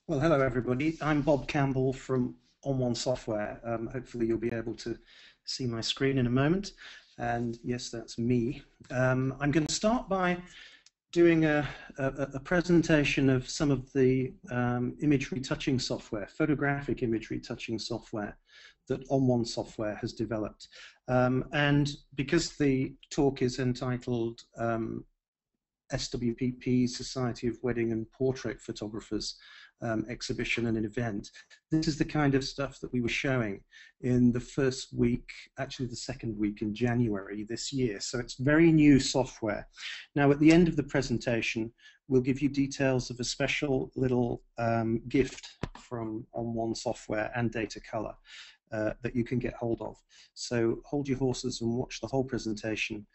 Well, hello everybody. I'm Bob Campbell from onOne Software. Hopefully you'll be able to see my screen in a moment. And yes, that's me. I'm going to start by doing a presentation of some of the image retouching software, photographic image retouching software that onOne Software has developed. And because the talk is entitled SWPP Society of Wedding and Portrait Photographers exhibition and an event. This is the kind of stuff that we were showing in the first week, actually the second week in January this year. So it's very new software. Now at the end of the presentation, we'll give you details of a special little gift from onOne Software and Datacolor that you can get hold of. So hold your horses and watch the whole presentation,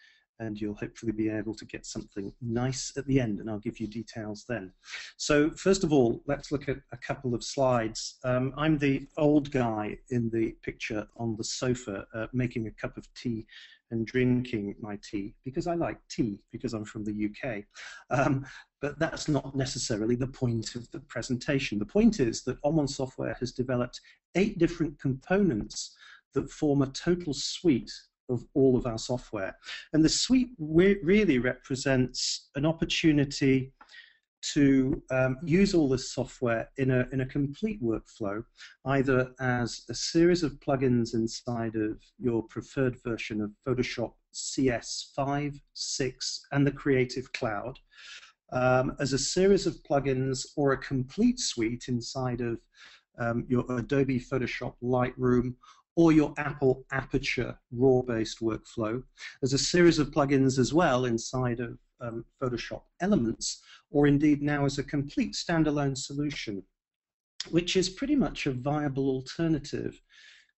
and you'll hopefully be able to get something nice at the end, and I'll give you details then. So first of all, let's look at a couple of slides. I'm the old guy in the picture on the sofa making a cup of tea and drinking my tea, because I like tea, because I'm from the UK. But that's not necessarily the point of the presentation. The point is that onOne Software has developed 8 different components that form a total suite of all of our software. And the suite really represents an opportunity to use all this software in a complete workflow, either as a series of plugins inside of your preferred version of Photoshop CS 5, 6, and the Creative Cloud, as a series of plugins or a complete suite inside of your Adobe Photoshop Lightroom, or your Apple Aperture RAW-based workflow, as a series of plugins as well inside of Photoshop Elements, or indeed now as a complete standalone solution, which is pretty much a viable alternative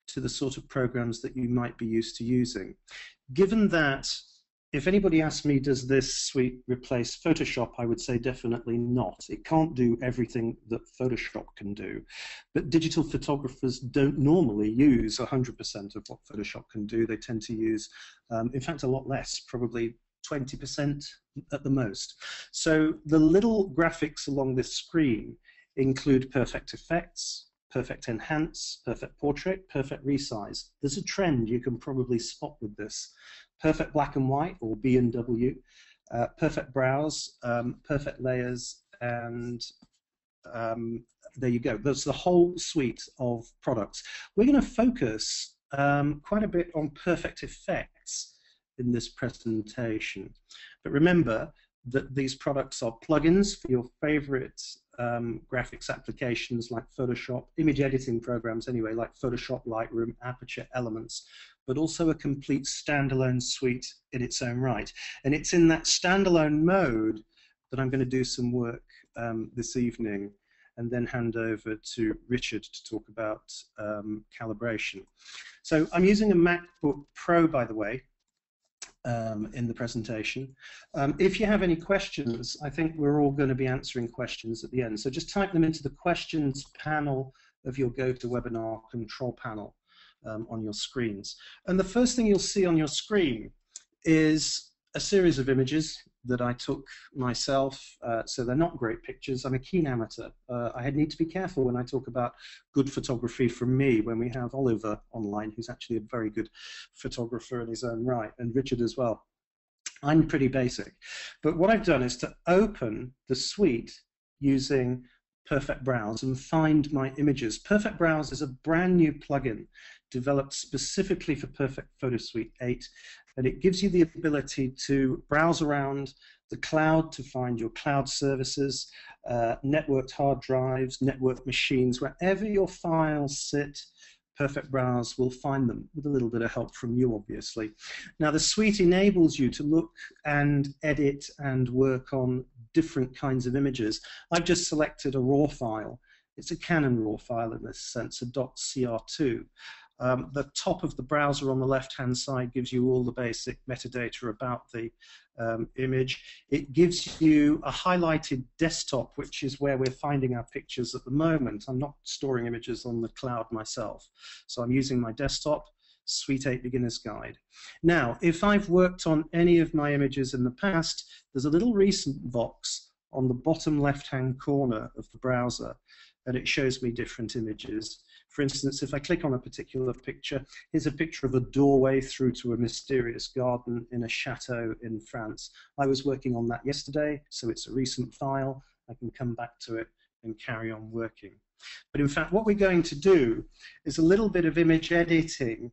to the sort of programs that you might be used to using. Given that, if anybody asks me, does this suite replace Photoshop, I would say definitely not. It can't do everything that Photoshop can do. But digital photographers don't normally use 100% of what Photoshop can do. They tend to use, in fact, a lot less, probably 20% at the most. So the little graphics along this screen include perfect effects, perfect enhance, perfect portrait, perfect resize. There's a trend you can probably spot with this. Perfect black and white, or B&W, perfect browse, perfect layers, and there you go. That's the whole suite of products. We're going to focus quite a bit on perfect effects in this presentation. But remember that these products are plugins for your favorite graphics applications like Photoshop, image editing programs anyway, like Photoshop, Lightroom, Aperture, Elements, but also a complete standalone suite in its own right. And it's in that standalone mode that I'm going to do some work this evening, and then hand over to Richard to talk about calibration. So I'm using a MacBook Pro, by the way, in the presentation. If you have any questions, I think we're all going to be answering questions at the end. So just type them into the questions panel of your GoToWebinar control panel on your screens. And the first thing you'll see on your screen is a series of images that I took myself. So they're not great pictures. I'm a keen amateur. I need to be careful when I talk about good photography from me, when we have Oliver online, who's actually a very good photographer in his own right, and Richard as well. I'm pretty basic. But what I've done is to open the suite using Perfect Browse and find my images. Perfect Browse is a brand new plugin developed specifically for Perfect Photo Suite 8, and it gives you the ability to browse around the cloud to find your cloud services, networked hard drives, networked machines, wherever your files sit. Perfect Browse will find them, with a little bit of help from you, obviously. Now, the suite enables you to look and edit and work on different kinds of images. I've just selected a RAW file. It's a Canon RAW file in this sense, a .cr2. The top of the browser on the left-hand side gives you all the basic metadata about the image. It gives you a highlighted desktop, which is where we're finding our pictures at the moment. I'm not storing images on the cloud myself, so I'm using my desktop. Suite 8 Beginner's Guide. Now, if I've worked on any of my images in the past, there's a little recent box on the bottom left-hand corner of the browser, and it shows me different images. For instance, if I click on a particular picture, here's a picture of a doorway through to a mysterious garden in a chateau in France. I was working on that yesterday, so it's a recent file. I can come back to it and carry on working. But in fact, what we're going to do is a little bit of image editing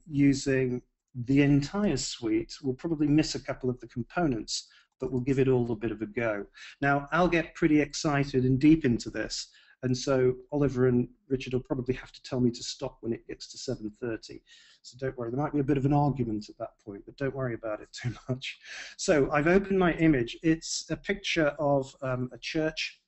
using the entire suite. We'll probably miss a couple of the components, but we'll give it all a bit of a go. Now, I'll get pretty excited and deep into this, and so Oliver and Richard will probably have to tell me to stop when it gets to 7:30. So don't worry, there might be a bit of an argument at that point, but don't worry about it too much. So I've opened my image. It's a picture of a church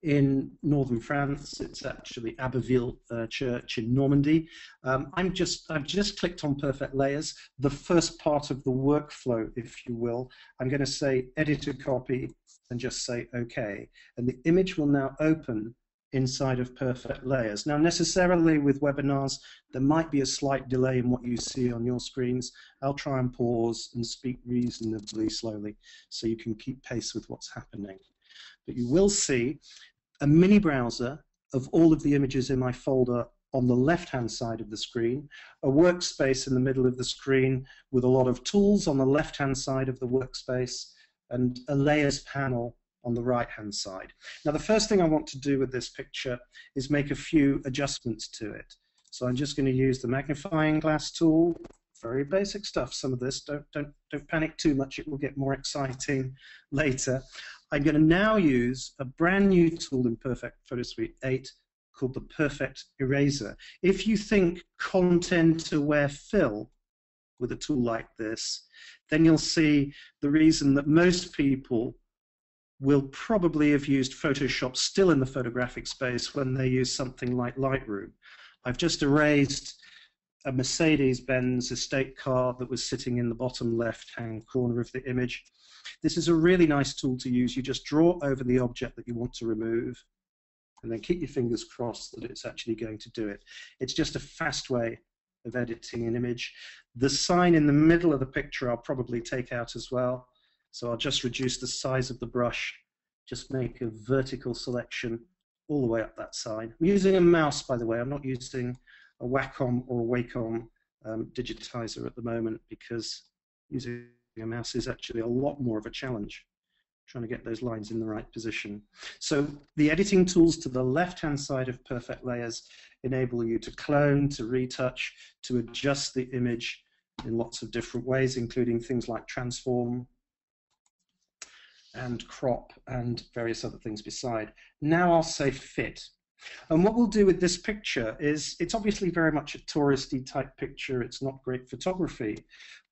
in northern France. It's actually Abbeville Church in Normandy. I've just clicked on Perfect Layers, the first part of the workflow, if you will. I'm going to say Edit a Copy and just say OK. And the image will now open inside of Perfect Layers. Now, necessarily with webinars, there might be a slight delay in what you see on your screens. I'll try and pause and speak reasonably slowly so you can keep pace with what's happening. But you will see a mini browser of all of the images in my folder on the left-hand side of the screen, a workspace in the middle of the screen with a lot of tools on the left-hand side of the workspace, and a layers panel on the right-hand side. Now, the first thing I want to do with this picture is make a few adjustments to it. So I'm just going to use the magnifying glass tool. Very basic stuff, some of this. Don't panic too much, it will get more exciting later. I'm going to now use a brand new tool in Perfect Photo Suite 8 called the Perfect Eraser. If you think content-aware fill with a tool like this, then you'll see the reason that most people will probably have used Photoshop still in the photographic space when they use something like Lightroom. I've just erased a Mercedes-Benz estate car that was sitting in the bottom left-hand corner of the image. This is a really nice tool to use. You just draw over the object that you want to remove, and then keep your fingers crossed that it's actually going to do it. It's just a fast way of editing an image. The sign in the middle of the picture I'll probably take out as well. So I'll just reduce the size of the brush, just make a vertical selection all the way up that sign. I'm using a mouse, by the way. I'm not using a Wacom or a Wacom digitizer at the moment, because using a mouse is actually a lot more of a challenge, trying to get those lines in the right position. So the editing tools to the left-hand side of Perfect Layers enable you to clone, to retouch, to adjust the image in lots of different ways, including things like transform and crop and various other things beside. Now I'll say fit. And what we'll do with this picture is, it's obviously very much a touristy type picture. It's not great photography.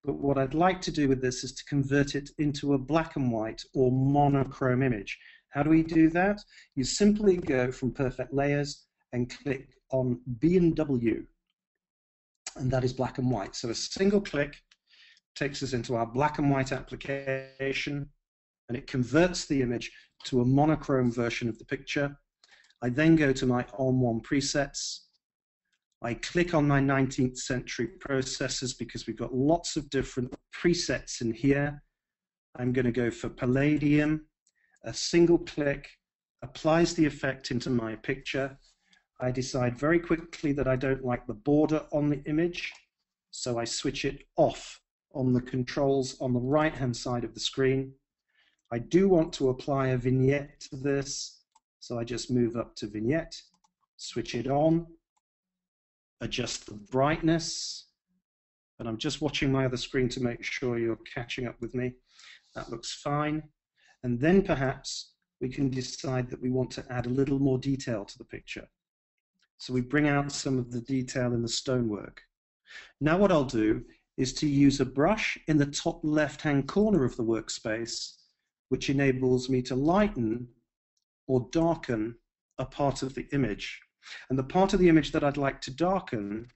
But what I'd like to do with this is to convert it into a black and white or monochrome image. How do we do that? You simply go from Perfect Layers and click on B&W, and that is black and white. So a single click takes us into our black and white application, and it converts the image to a monochrome version of the picture. I then go to my onOne presets. I click on my 19th century processors because we've got lots of different presets in here. I'm going to go for Palladium. A single click applies the effect into my picture. I decide very quickly that I don't like the border on the image, so I switch it off on the controls on the right-hand side of the screen. I do want to apply a vignette to this, so I just move up to Vignette, switch it on, adjust the brightness, and I'm just watching my other screen to make sure you're catching up with me. That looks fine. And then perhaps we can decide that we want to add a little more detail to the picture. So we bring out some of the detail in the stonework. Now what I'll do is to use a brush in the top left-hand corner of the workspace, which enables me to lighten or darken a part of the image. And the part of the image that I'd like to darken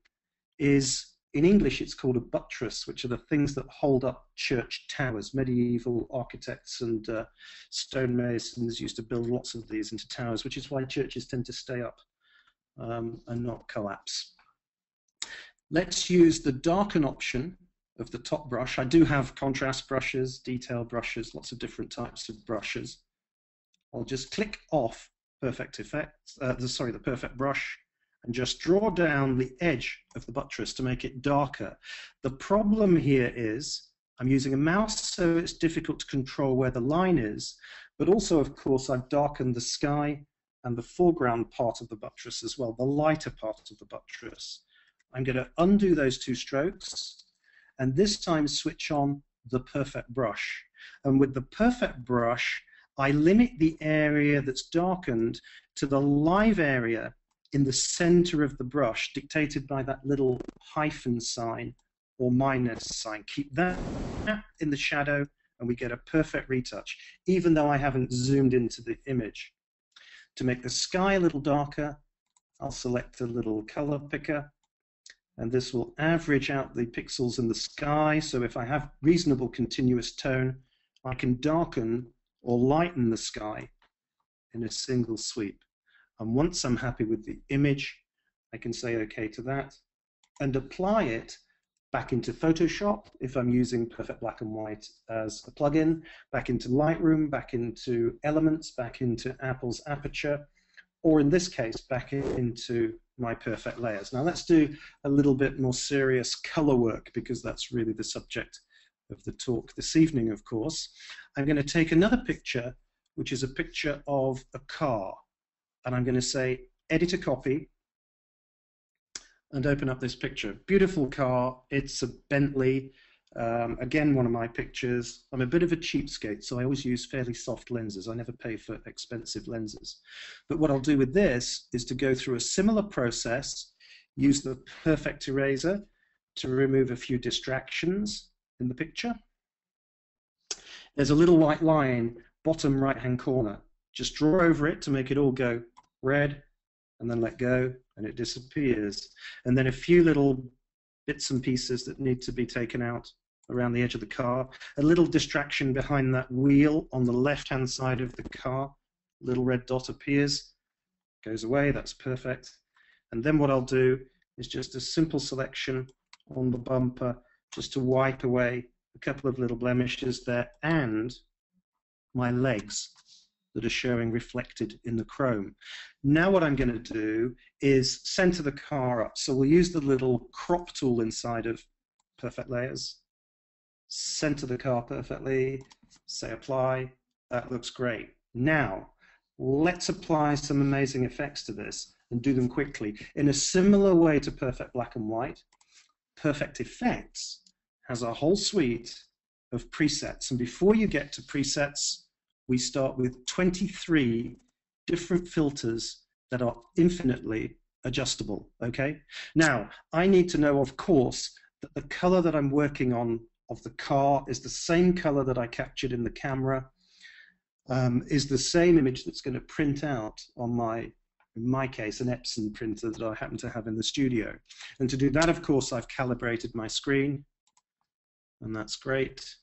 is, in English it's called a buttress, which are the things that hold up church towers. Medieval architects and stonemasons used to build lots of these into towers, which is why churches tend to stay up and not collapse. Let's use the darken option of the top brush. I do have contrast brushes, detail brushes, lots of different types of brushes. I'll just click off perfect effects, the perfect brush, and just draw down the edge of the buttress to make it darker. The problem here is I'm using a mouse, so it's difficult to control where the line is, but also, of course, I've darkened the sky and the foreground part of the buttress as well, the lighter part of the buttress. I'm going to undo those two strokes, and this time switch on the perfect brush. And with the perfect brush, I limit the area that's darkened to the live area in the center of the brush, dictated by that little hyphen sign or minus sign. Keep that in the shadow, and we get a perfect retouch, even though I haven't zoomed into the image. To make the sky a little darker, I'll select a little color picker, and this will average out the pixels in the sky, so if I have reasonable continuous tone, I can darken or lighten the sky in a single sweep. And once I'm happy with the image, I can say OK to that and apply it back into Photoshop if I'm using Perfect Black and White as a plugin, back into Lightroom, back into Elements, back into Apple's Aperture, or in this case, back into my Perfect Layers. Now let's do a little bit more serious color work, because that's really the subject of the talk this evening, of course. I'm going to take another picture, which is a picture of a car, and I'm going to say edit a copy and open up this picture. Beautiful car, it's a Bentley, again one of my pictures. I'm a bit of a cheapskate, so I always use fairly soft lenses. I never pay for expensive lenses. But what I'll do with this is to go through a similar process, use the perfect eraser to remove a few distractions in the picture. There's a little white line, bottom right-hand corner. Just draw over it to make it all go red, and then let go, and it disappears. And then a few little bits and pieces that need to be taken out around the edge of the car. A little distraction behind that wheel on the left-hand side of the car. Little red dot appears, goes away, that's perfect. And then what I'll do is just a simple selection on the bumper, just to wipe away a couple of little blemishes there, and my legs that are showing reflected in the chrome. Now what I'm going to do is center the car up. So we'll use the little crop tool inside of Perfect Layers, center the car perfectly, say apply, that looks great. Now let's apply some amazing effects to this and do them quickly. In a similar way to Perfect Black and White, Perfect Effects has a whole suite of presets, and before you get to presets, we start with 23 different filters that are infinitely adjustable, okay? Now, I need to know, of course, that the color that I'm working on of the car is the same color that I captured in the camera, is the same image that's going to print out on in my case, an Epson printer that I happen to have in the studio. And to do that, of course, I've calibrated my screen, and that's great.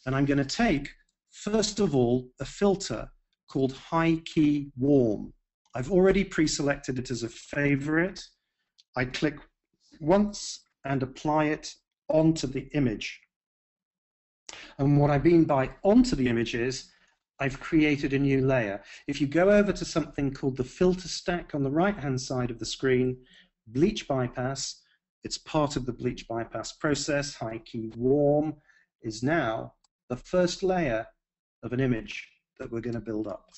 And I'm going to take, first of all, a filter called High Key Warm. I've already pre-selected it as a favorite. I click once and apply it onto the image. And what I mean by onto the image is I've created a new layer. If you go over to something called the filter stack on the right-hand side of the screen, bleach bypass, it's part of the bleach bypass process. High Key Warm is now the first layer of an image that we're going to build up.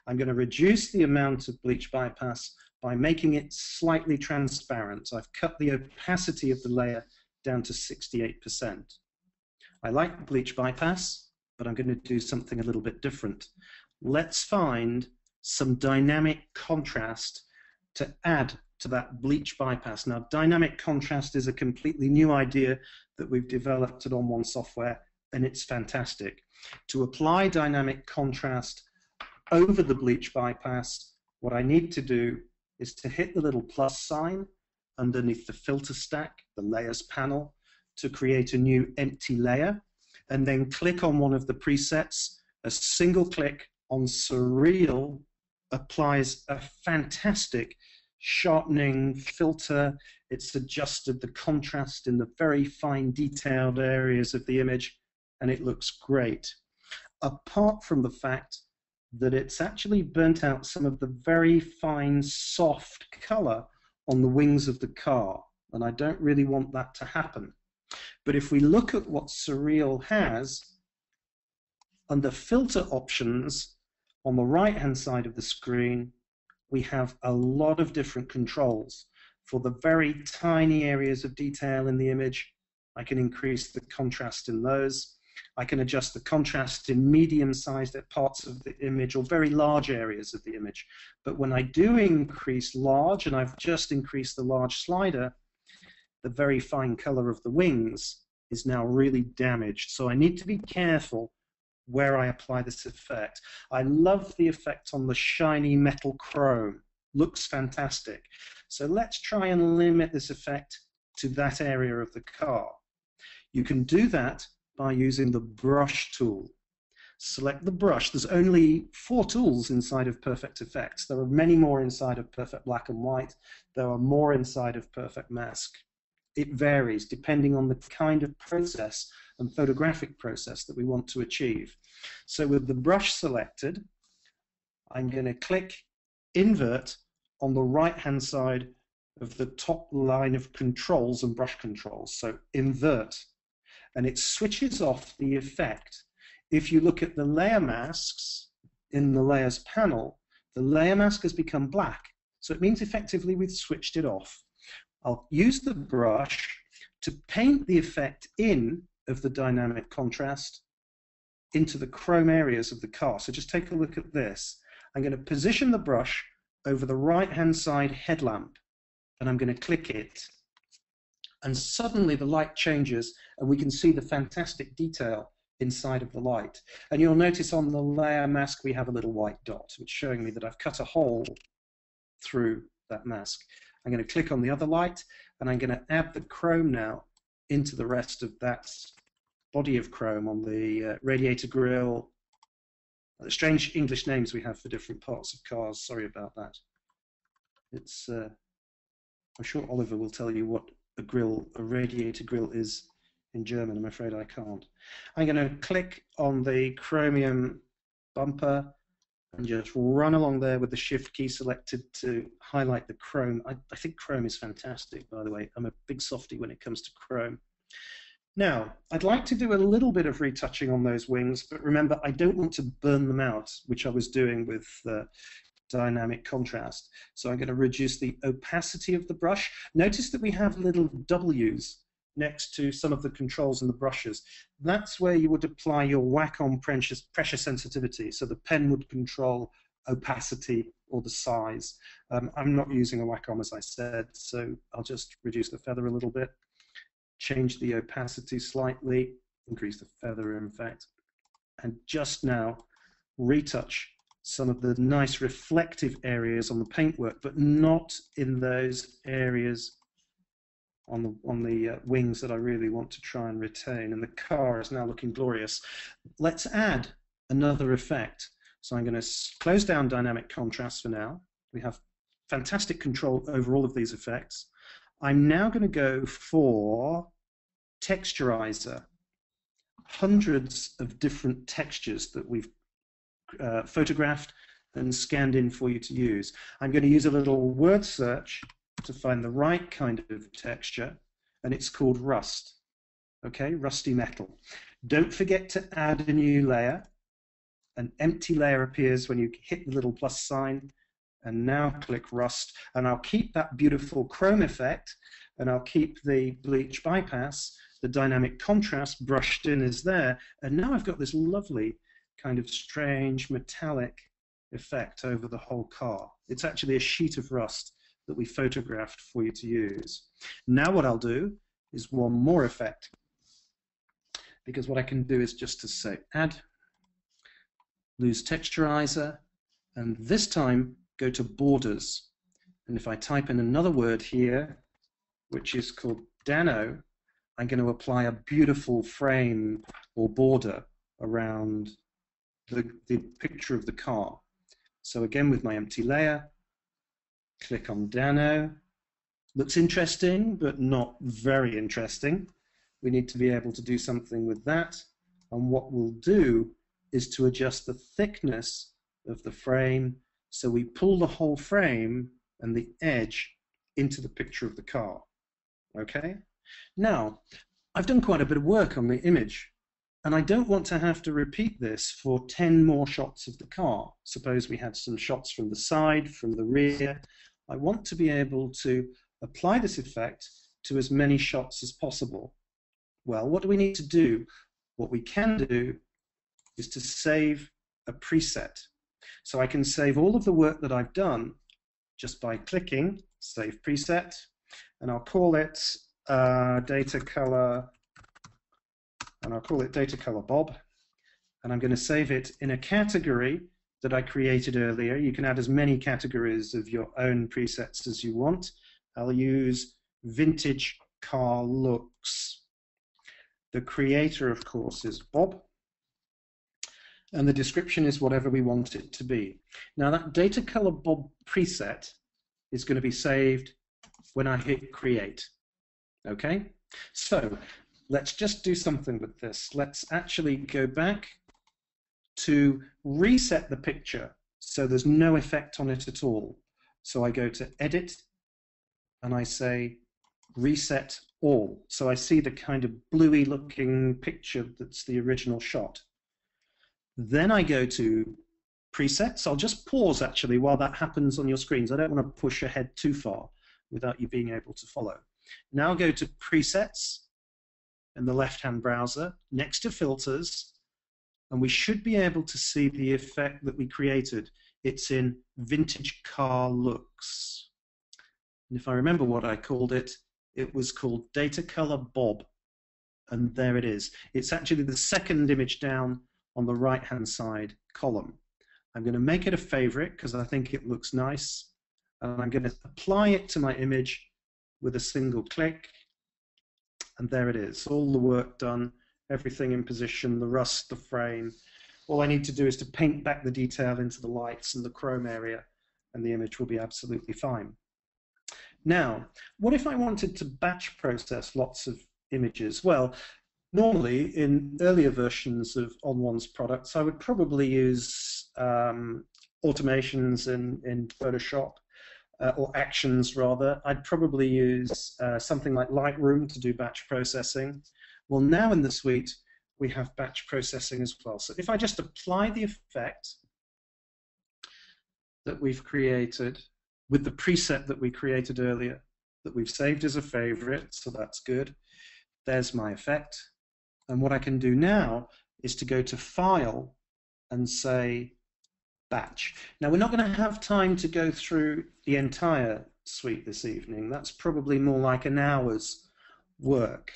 I'm going to reduce the amount of bleach bypass by making it slightly transparent. I've cut the opacity of the layer down to 68%. I like bleach bypass, but I'm going to do something a little bit different. Let's find some dynamic contrast to add to that bleach bypass. Now, dynamic contrast is a completely new idea that we've developed at onOne software, and it's fantastic. To apply dynamic contrast over the bleach bypass, what I need to do is to hit the little plus sign underneath the filter stack, the layers panel, to create a new empty layer, and then click on one of the presets. A single click on Surreal applies a fantastic sharpening filter. It's adjusted the contrast in the very fine detailed areas of the image, and it looks great. Apart from the fact that it's actually burnt out some of the very fine, soft color on the wings of the car, and I don't really want that to happen. But if we look at what Surreal has, under filter options, on the right-hand side of the screen, we have a lot of different controls. For the very tiny areas of detail in the image, I can increase the contrast in those. I can adjust the contrast in medium-sized parts of the image or very large areas of the image. But when I do increase large, and I've just increased the large slider, the very fine color of the wings is now really damaged. So I need to be careful where I apply this effect. I love the effect on the shiny metal chrome. Looks fantastic. So let's try and limit this effect to that area of the car. You can do that by using the brush tool. Select the brush. There's only 4 tools inside of Perfect Effects. There are many more inside of Perfect Black and White. There are more inside of Perfect Mask. It varies depending on the kind of process and photographic process that we want to achieve. So with the brush selected, I'm going to click Invert on the right-hand side of the top line of controls and brush controls. So Invert. And it switches off the effect. If you look at the layer masks in the layers panel, the layer mask has become black. So it means effectively we've switched it off. I'll use the brush to paint the effect in of the dynamic contrast into the chrome areas of the car. So just take a look at this. I'm going to position the brush over the right-hand side headlamp, and I'm going to click it. And suddenly the light changes, and we can see the fantastic detail inside of the light. And you'll notice on the layer mask we have a little white dot, which is showing me that I've cut a hole through that mask. I'm going to click on the other light, and I'm going to add the chrome now into the rest of that body of chrome on the radiator grille. The strange English names we have for different parts of cars. Sorry about that. It's I'm sure Oliver will tell you what a radiator grille is in German. I'm afraid I can't. I'm going to click on the chromium bumper and just run along there with the Shift key selected to highlight the chrome. I think chrome is fantastic, by the way. I'm a big softie when it comes to chrome. Now, I'd like to do a little bit of retouching on those wings, but remember, I don't want to burn them out, which I was doing with dynamic contrast. So I'm going to reduce the opacity of the brush. Notice that we have little W's next to some of the controls in the brushes. That's where you would apply your Wacom pressure sensitivity. So the pen would control opacity or the size. I'm not using a Wacom, as I said, so I'll just reduce the feather a little bit, change the opacity slightly, increase the feather in fact, and just now retouch some of the nice reflective areas on the paintwork, but not in those areas on the wings that I really want to try and retain. And the car is now looking glorious. Let's add another effect. So I'm going to close down dynamic contrast for now. We have fantastic control over all of these effects. I'm now going to go for Texturizer. Hundreds of different textures that we've photographed and scanned in for you to use. I'm going to use a little word search to find the right kind of texture, and it's called rust. Okay, rusty metal. Don't forget to add a new layer. An empty layer appears when you hit the little plus sign, and now click rust, and I'll keep that beautiful chrome effect, and I'll keep the bleach bypass. The dynamic contrast brushed in is there, and now I've got this lovely kind of strange metallic effect over the whole car. It's actually a sheet of rust that we photographed for you to use. Now what I'll do is one more effect, because what I can do is just to say add, lose texturizer, and this time go to borders. And if I type in another word here, which is called Dano, I'm going to apply a beautiful frame or border around the picture of the car. So again, with my empty layer, Click on Dano. Looks interesting, but not very interesting. We need to be able to do something with that. And what we'll do is to adjust the thickness of the frame so we pull the whole frame and the edge into the picture of the car. Okay? Now, I've done quite a bit of work on the image, and I don't want to have to repeat this for 10 more shots of the car. Suppose we had some shots from the side, from the rear. I want to be able to apply this effect to as many shots as possible. Well, what do we need to do? What we can do is to save a preset. So I can save all of the work that I've done just by clicking Save Preset, and I'll call it Datacolor, and I'll call it Datacolor Bob, and I'm going to save it in a category that I created earlier. You can add as many categories of your own presets as you want. I'll use Vintage Car Looks. The creator, of course, is Bob, and the description is whatever we want it to be. Now that Datacolor Bob preset is going to be saved when I hit Create. Okay? So let's just do something with this. Let's actually go back to reset the picture so there's no effect on it at all. So I go to Edit and I say Reset All. So I see the kind of bluey looking picture that's the original shot. Then I go to Presets. I'll just pause actually while that happens on your screens. I don't want to push ahead too far without you being able to follow. Now go to Presets in the left-hand browser, next to Filters, and we should be able to see the effect that we created. It's in Vintage Car Looks. And if I remember what I called it, it was called Datacolor Bob. And there it is. It's actually the second image down on the right-hand side column. I'm going to make it a favorite because I think it looks nice. And I'm going to apply it to my image with a single click. And there it is. All the work done, everything in position, the rust, the frame. All I need to do is to paint back the detail into the lights and the chrome area, and the image will be absolutely fine. Now, what if I wanted to batch process lots of images? Well, normally in earlier versions of onOne's products, I would probably use automations in Photoshop, or actions rather. I'd probably use something like Lightroom to do batch processing. Well, now in the suite, we have batch processing as well. So if I just apply the effect that we've created with the preset that we created earlier, that we've saved as a favorite, so that's good. There's my effect. And what I can do now is to go to File and say Batch. Now, we're not going to have time to go through the entire suite this evening. That's probably more like an hour's work.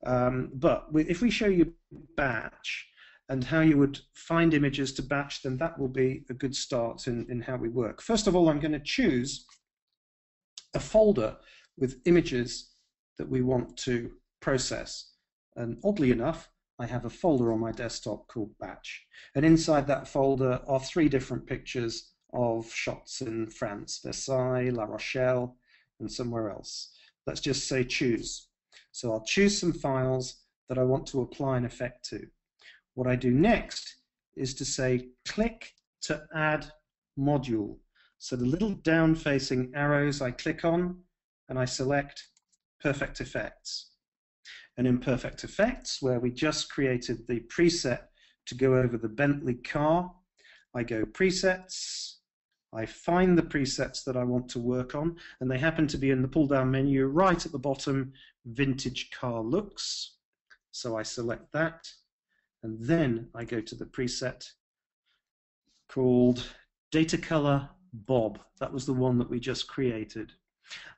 But if we show you Batch and how you would find images to batch, then that will be a good start in how we work. First of all, I'm going to choose a folder with images that we want to process. And oddly enough, I have a folder on my desktop called Batch. And inside that folder are 3 different pictures of shots in France, Versailles, La Rochelle, and somewhere else. Let's just say choose. So I'll choose some files that I want to apply an effect to. What I do next is to say click to add module. So the little down-facing arrows I click on, and I select Perfect Effects. And in Perfect Effects, where we just created the preset to go over the Bentley car, I go Presets, I find the presets that I want to work on, and they happen to be in the pull-down menu right at the bottom, Vintage Car Looks. So I select that, and then I go to the preset called Datacolor Bob. That was the one that we just created.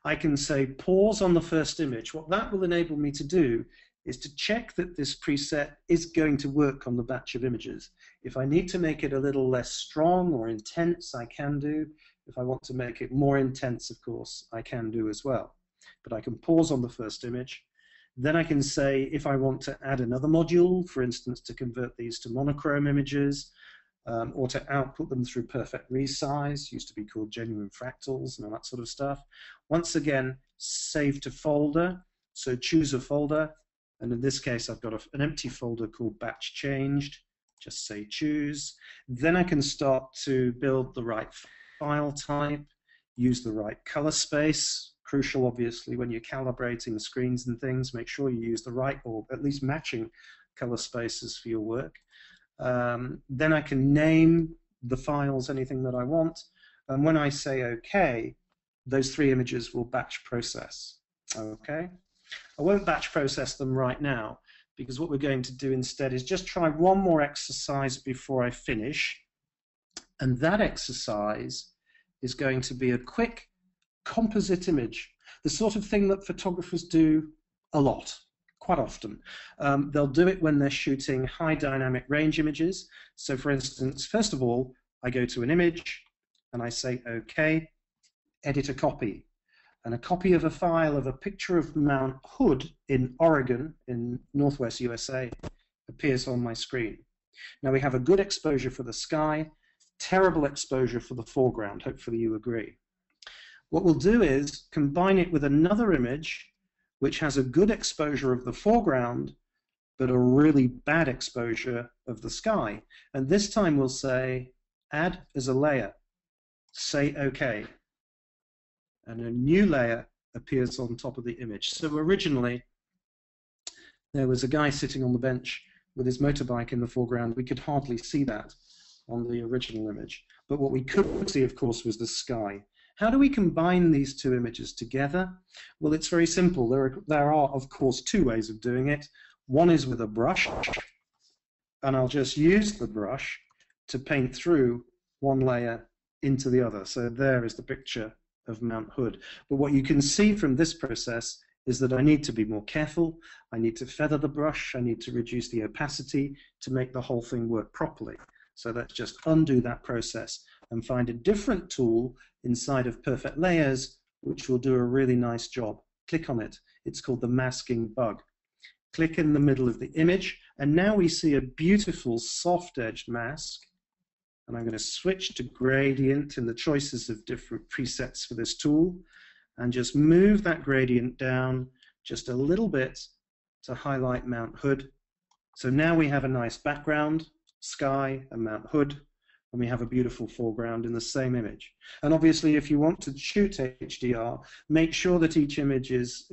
I can say pause on the first image. What that will enable me to do is to check that this preset is going to work on the batch of images. If I need to make it a little less strong or intense, I can do. If I want to make it more intense, of course, I can do as well. But I can pause on the first image. Then I can say if I want to add another module, for instance, to convert these to monochrome images, or to output them through perfect resize, used to be called genuine fractals and all that sort of stuff. Once again, save to folder, so choose a folder, and in this case I've got an empty folder called batch changed, just say choose. Then I can start to build the right file type, use the right color space, crucial obviously when you're calibrating screens and things, make sure you use the right or at least matching color spaces for your work. Then I can name the files anything that I want, and when I say OK, those 3 images will batch process. Okay, I won't batch process them right now because what we're going to do instead is just try one more exercise before I finish, and that exercise is going to be a quick composite image, the sort of thing that photographers do a lot. Quite often. They'll do it when they're shooting high dynamic range images. So for instance, first of all, I go to an image and I say, OK, edit a copy. And a copy of a file of a picture of Mount Hood in Oregon, in Northwest USA, appears on my screen. Now we have a good exposure for the sky, terrible exposure for the foreground. Hopefully you agree. What we'll do is combine it with another image which has a good exposure of the foreground, but a really bad exposure of the sky. And this time we'll say, add as a layer, say OK. And a new layer appears on top of the image. So originally, there was a guy sitting on the bench with his motorbike in the foreground. We could hardly see that on the original image. But what we could see, of course, was the sky. How do we combine these 2 images together? Well, it's very simple. There are, of course, 2 ways of doing it. One is with a brush, and I'll just use the brush to paint through one layer into the other. So there is the picture of Mount Hood. But what you can see from this process is that I need to be more careful. I need to feather the brush. I need to reduce the opacity to make the whole thing work properly. So let's just undo that process and find a different tool inside of Perfect Layers, which will do a really nice job. Click on it. It's called the masking bug. Click in the middle of the image, and now we see a beautiful soft-edged mask. And I'm going to switch to gradient in the choices of different presets for this tool, and just move that gradient down just a little bit to highlight Mount Hood. So now we have a nice background, sky and Mount Hood, and we have a beautiful foreground in the same image. And obviously, if you want to shoot HDR, make sure that each image is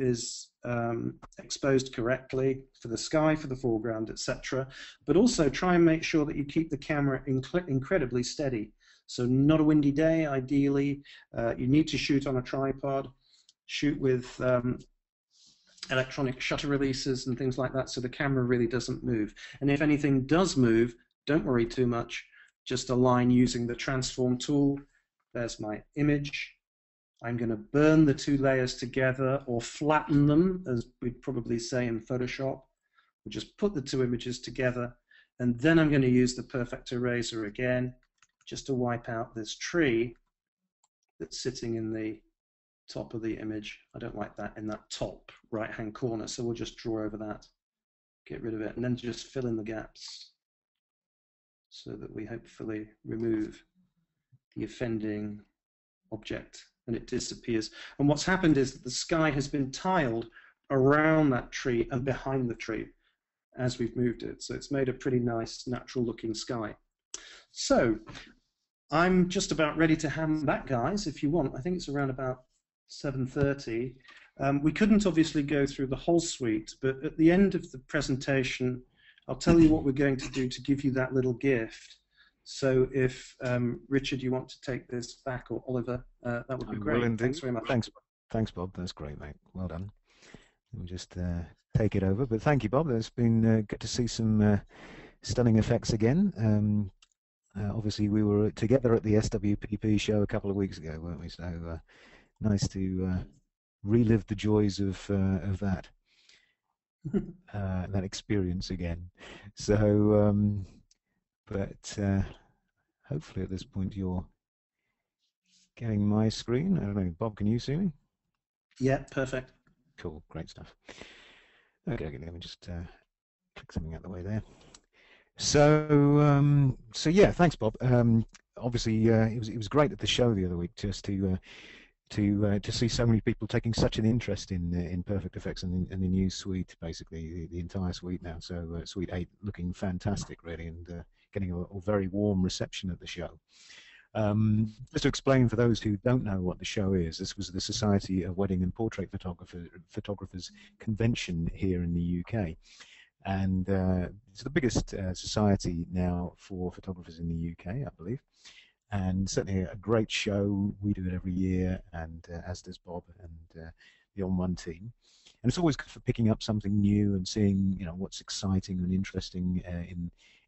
exposed correctly for the sky, for the foreground, etc. But also try and make sure that you keep the camera incredibly steady. So not a windy day, ideally. You need to shoot on a tripod, shoot with electronic shutter releases and things like that, so the camera really doesn't move. And if anything does move, don't worry too much. Just align using the transform tool. There's my image. I'm going to burn the 2 layers together, or flatten them, as we'd probably say in Photoshop. We'll just put the 2 images together, and then I'm going to use the Perfect Eraser again, just to wipe out this tree that's sitting in the top of the image. I don't like that in that top right-hand corner, so we'll just draw over that, get rid of it, and then just fill in the gaps, so that we hopefully remove the offending object and it disappears. And what's happened is that the sky has been tiled around that tree and behind the tree as we've moved it. So it's made a pretty nice natural looking sky. So I'm just about ready to hand back, guys, if you want. I think it's around about 7:30. We couldn't obviously go through the whole suite, but at the end of the presentation, I'll tell you what we're going to do to give you that little gift. So if Richard, you want to take this back, or Oliver, that would be great. Thanks very much. Thanks, Bob. That's great, mate. Well done. We'll just take it over. But thank you, Bob. It's been good to see some stunning effects again. Obviously, we were together at the SWPP show a couple of weeks ago, weren't we? So nice to relive the joys of that. That experience again. So, but hopefully at this point you're getting my screen. I don't know, Bob, can you see me? Yeah, perfect. Cool, great stuff. Okay, let me just click something out of the way there. So yeah, thanks, Bob. Obviously, it was great at the show the other week just to see so many people taking such an interest in Perfect Effects and the new suite, basically the entire suite now. So Suite 8 looking fantastic, really, and getting a very warm reception at the show. Just to explain for those who don't know what the show is, this was the Society of Wedding and Portrait Photographers Convention here in the UK. And it's the biggest society now for photographers in the UK, I believe. And certainly a great show. We do it every year, and as does Bob and the onOne team. And it's always good for picking up something new and seeing, what's exciting and interesting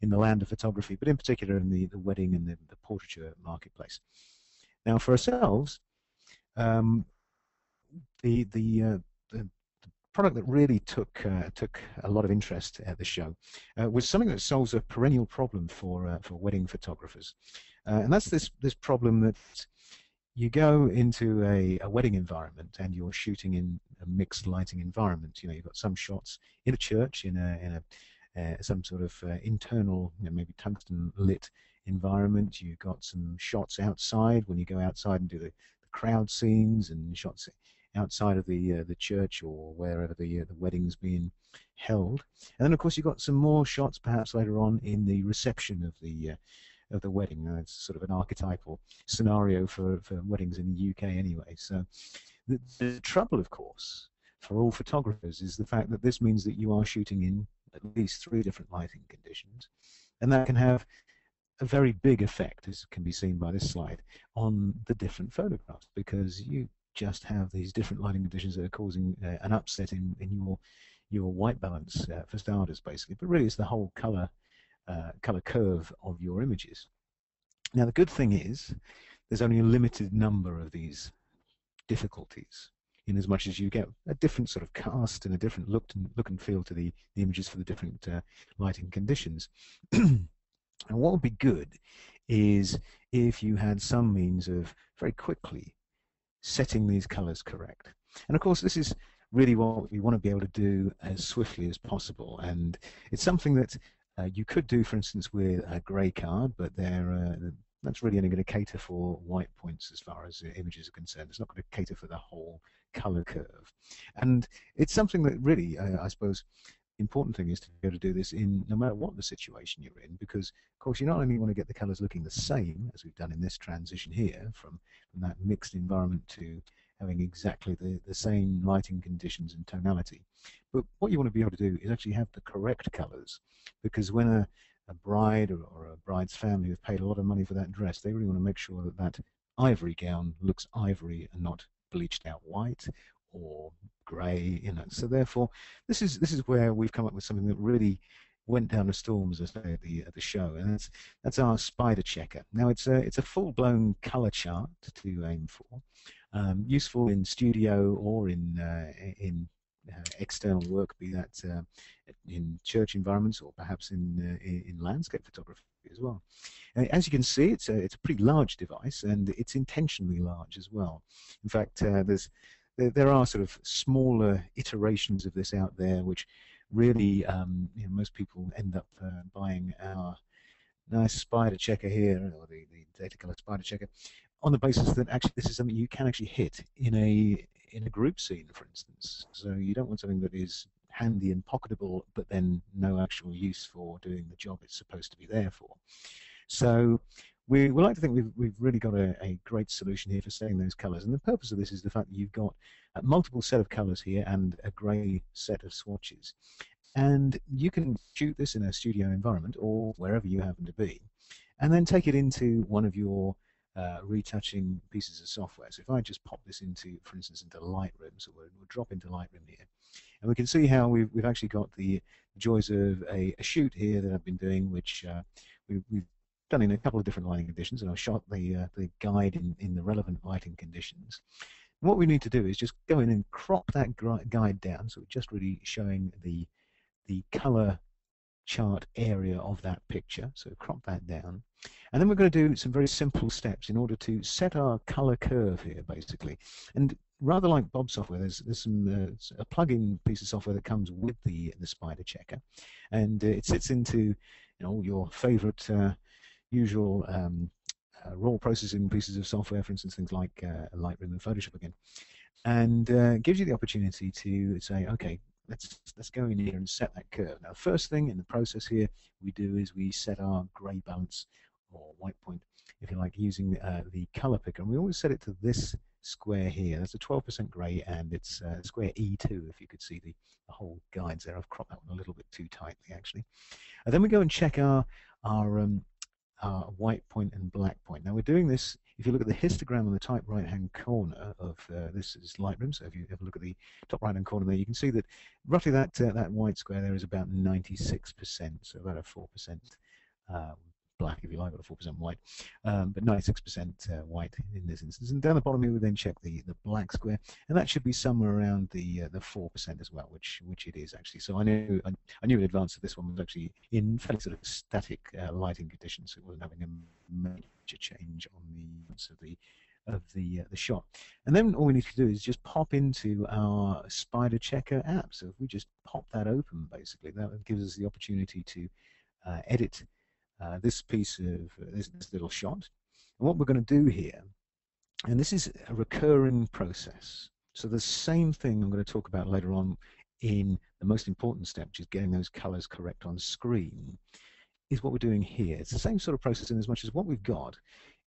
in the land of photography, but in particular in the wedding and the portraiture marketplace. Now, for ourselves, the product that really took a lot of interest at the show was something that solves a perennial problem for wedding photographers, and that's this problem that you go into a wedding environment and you're shooting in a mixed lighting environment. You've got some shots in a church in some sort of internal, maybe tungsten lit environment. You've got some shots outside when you go outside and do the crowd scenes, and shots outside of the church or wherever the wedding's being held. And then, of course, you've got some more shots perhaps later on in the reception of the wedding. It's sort of an archetypal scenario for weddings in the UK anyway. So the trouble, of course, for all photographers is the fact that this means that you are shooting in at least 3 different lighting conditions, and that can have a very big effect, as can be seen by this slide, on the different photographs, because you just have these different lighting conditions that are causing an upset in your white balance for starters, basically. But really, it's the whole color curve of your images. Now, the good thing is there's only a limited number of these difficulties, in as much as you get a different sort of cast and a different look and feel to the images for the different lighting conditions. And what would be good is if you had some means of very quickly setting these colors correct. And of course, this is really what we want to be able to do as swiftly as possible, and it's something that you could do, for instance, with a gray card, but that's really only going to cater for white points as far as images are concerned. It's not going to cater for the whole color curve. And it's something that really, I suppose, the important thing is to be able to do this in no matter what the situation you're in, because of course you not only want to get the colors looking the same, as we've done in this transition here, from that mixed environment to having exactly the same lighting conditions and tonality, but what you want to be able to do is actually have the correct colors, because when a bride or a bride's family have paid a lot of money for that dress, they really want to make sure that that ivory gown looks ivory and not bleached out white or grey, So therefore, this is where we've come up with something that really went down a storm, as I say, at the show, and that's our Spyder checker. Now it's a full-blown color chart to aim for, useful in studio or in external work, be that in church environments or perhaps in landscape photography as well. As you can see, it's a pretty large device, and it's intentionally large as well. In fact, there are sort of smaller iterations of this out there, which really most people end up buying our nice Spyder checker here, or the Datacolor Spyder checker, on the basis that actually this is something you can actually hit in a group scene, for instance. So you don't want something that is handy and pocketable, but then no actual use for doing the job it's supposed to be there for. So we like to think we've really got a great solution here for setting those colors, and the purpose of this is the fact that you've got a multiple set of colors here and a gray set of swatches, and you can shoot this in a studio environment or wherever you happen to be, and then take it into one of your retouching pieces of software. So if I just pop this into, for instance, into Lightroom, so we'll drop into Lightroom here, and we can see how we've actually got the joys of a shoot here that I've been doing, which we've done in a couple of different lighting conditions, and I've shot the guide in the relevant lighting conditions. And what we need to do is just go in and crop that guide down, so we're just really showing the color chart area of that picture, so crop that down. And then we're going to do some very simple steps in order to set our color curve here, basically. And rather like Bob software, there's some a plug-in piece of software that comes with the Spyder checker, and it sits into all your favorite usual raw processing pieces of software, for instance, things like Lightroom and Photoshop again, and gives you the opportunity to say, okay, let's go in here and set that curve. Now, first thing in the process here we do is we set our grey balance or white point, if you like, using the color picker, and we always set it to this square here. That's a 12% grey, and it's square E2. If you could see the whole guides there, I've cropped that one a little bit too tightly actually. And then we go and check our white point and black point. Now we're doing this, if you look at the histogram on the top right hand corner of this is Lightroom, so if you have a look at the top right hand corner there, you can see that roughly that white square there is about 96%, so about a 4% black, if you like, or a 4% white, but 96% white in this instance. And down the bottom here we then check the black square, and that should be somewhere around the 4% as well, which it is actually. So I knew in advance that this one was actually in fairly sort of static lighting conditions, so it wasn't having a major change on the shot. And then all we need to do is just pop into our Spyder checker app. So if we just pop that open, basically, that gives us the opportunity to edit this piece of this little shot. And what we're going to do here, and this is a recurring process, so the same thing I'm going to talk about later on in the most important step, which is getting those colors correct on screen, is what we're doing here. It's the same sort of process in as much as what we've got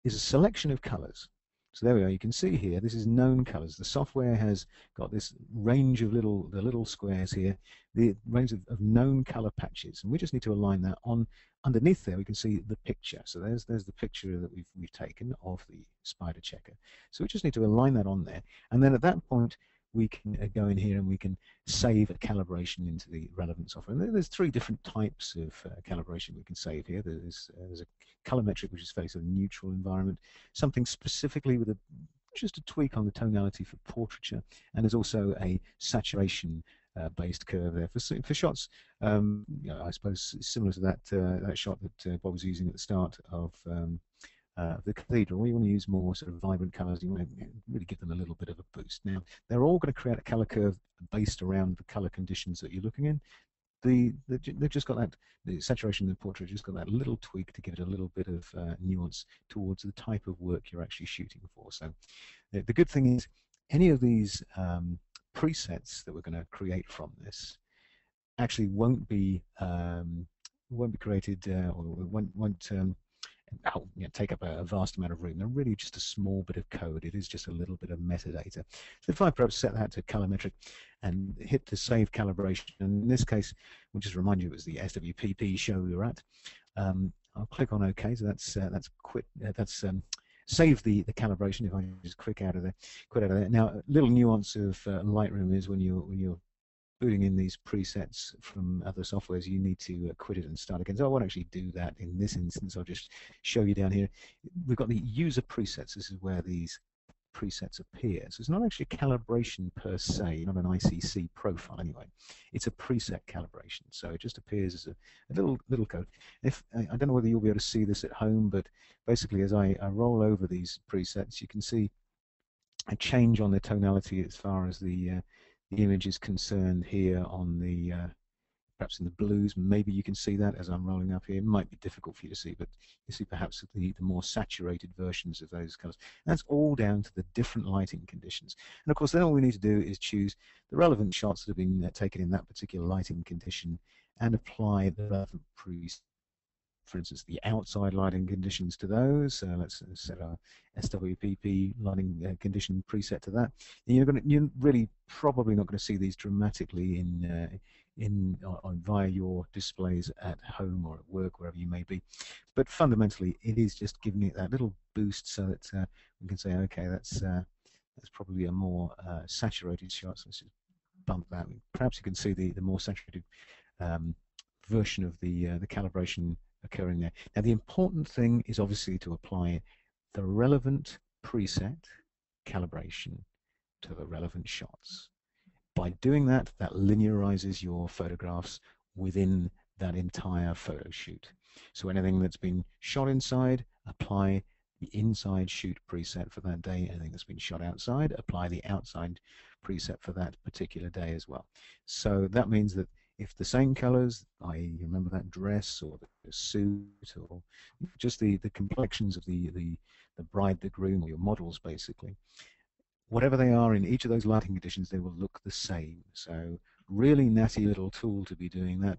is a selection of colors. So there we are. You can see here, this is known colors. The software has got this range of the little squares here, the range of known color patches, and we just need to align that on. Underneath there, we can see the picture. So there's the picture that we've taken of the Spyder checker. So we just need to align that on there, and then at that point, we can go in here and we can save a calibration into the relevant software. And there's three different types of calibration we can save here. There's a colorimetric, which is fairly sort of neutral environment, something specifically with just a tweak on the tonality for portraiture, and there's also a saturation based curve there for shots. I suppose similar to that shot that Bob was using at the start of the cathedral, where you want to use more sort of vibrant colours, you want to really give them a little bit of a boost. Now, they're all going to create a colour curve based around the colour conditions that you're looking in. They've just got that, the saturation of the portrait just got that little tweak to give it a little bit of nuance towards the type of work you're actually shooting for. So the good thing is, any of these presets that we're going to create from this actually won't be created or won't take up a vast amount of room. They're really just a small bit of code. It is just a little bit of metadata. So if I perhaps set that to colorimetric and hit the save calibration, and in this case, we'll just remind you it was the SWPP show we were at. I'll click on OK. So that's save the calibration. If I just quit out of there. Now, a little nuance of Lightroom is when you're booting in these presets from other softwares, you need to quit it and start again. So I won't actually do that in this instance. I'll just show you down here. We've got the user presets. This is where these presets appear. So it's not actually a calibration per se, not an ICC profile anyway. It's a preset calibration. So it just appears as a little code. I don't know whether you'll be able to see this at home, but basically as I roll over these presets, you can see a change on the tonality as far as the image is concerned here on the perhaps in the blues. Maybe you can see that as I'm rolling up here. It might be difficult for you to see, but you see perhaps the more saturated versions of those colors. And that's all down to the different lighting conditions. And of course, then all we need to do is choose the relevant shots that have been taken in that particular lighting condition and apply the relevant presets. For instance, the outside lighting conditions to those. Let's set our SWPP lighting condition preset to that. And you're really probably not going to see these dramatically via your displays at home or at work, wherever you may be. But fundamentally, it is just giving it that little boost so that we can say, okay, that's probably a more saturated shot. So let's just bump that. Perhaps you can see the more saturated version of the calibration occurring there. Now, the important thing is obviously to apply the relevant preset calibration to the relevant shots. By doing that, that linearizes your photographs within that entire photo shoot. So anything that's been shot inside, apply the inside shoot preset for that day. Anything that's been shot outside, apply the outside preset for that particular day as well. So that means that if the same colors, i.e. you remember that dress or the suit or just the complexions of the bride, the groom, or your models basically, whatever they are in each of those lighting conditions, they will look the same. So really natty little tool to be doing that.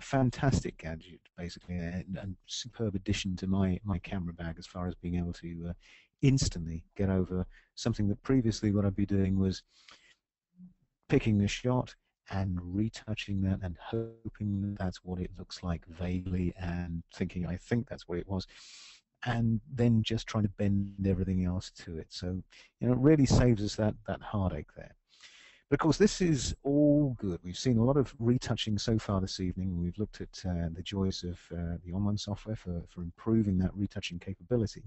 Fantastic gadget, basically, and superb addition to my camera bag as far as being able to instantly get over something that previously what I'd be doing was picking the shot and retouching that and hoping that's what it looks like vaguely and thinking I think that's what it was, and then just trying to bend everything else to it. So it really saves us that heartache there. But of course, this is all good. We've seen a lot of retouching so far this evening. We've looked at the joys of the onOne software for improving that retouching capability.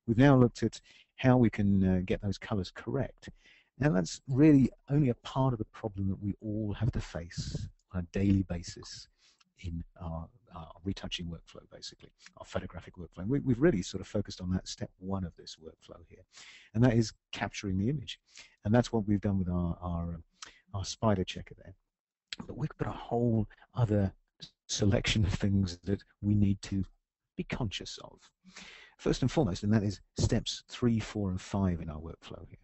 We've now looked at how we can get those colors correct. Now, that's really only a part of the problem that we all have to face on a daily basis in our retouching workflow, basically, our photographic workflow. We've really sort of focused on that step one of this workflow here, and that is capturing the image. And that's what we've done with our Spyder checker there. But we've got a whole other selection of things that we need to be conscious of. First and foremost, and that is steps 3, 4, and 5 in our workflow here.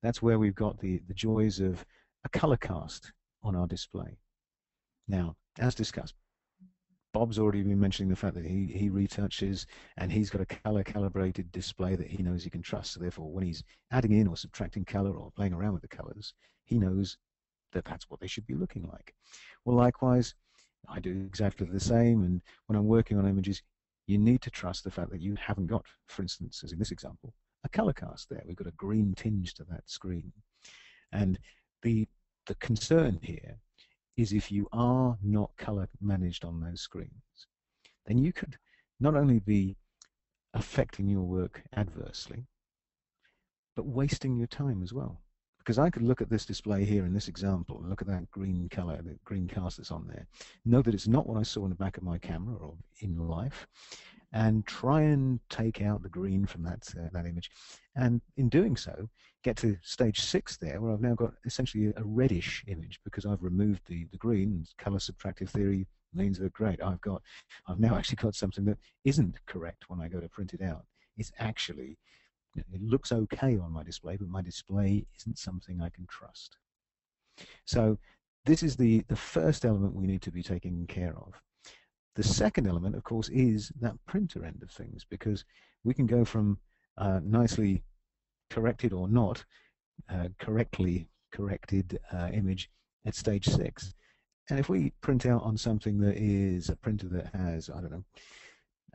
That's where we've got the joys of a color cast on our display. Now, as discussed, Bob's already been mentioning the fact that he retouches and he's got a color calibrated display that he knows he can trust. So therefore, when he's adding in or subtracting color or playing around with the colors, he knows that that's what they should be looking like. Well, likewise, I do exactly the same. And when I'm working on images, you need to trust the fact that you haven't got, for instance, as in this example, a color cast there. We've got a green tinge to that screen. And the concern here is if you are not color managed on those screens, then you could not only be affecting your work adversely, but wasting your time as well. Because I could look at this display here in this example, look at that green color, the green cast that's on there, know that it's not what I saw in the back of my camera or in life, and try and take out the green from that image. And in doing so, get to stage 6 there, where I've now got essentially a reddish image because I've removed the green. Color subtractive theory means that great, I've now actually got something that isn't correct when I go to print it out. It's actually, it looks okay on my display, but my display isn't something I can trust. So this is the first element we need to be taking care of. The second element, of course, is that printer end of things, because we can go from nicely corrected or not correctly corrected image at stage 6. And if we print out on something that is a printer that has, I don't know,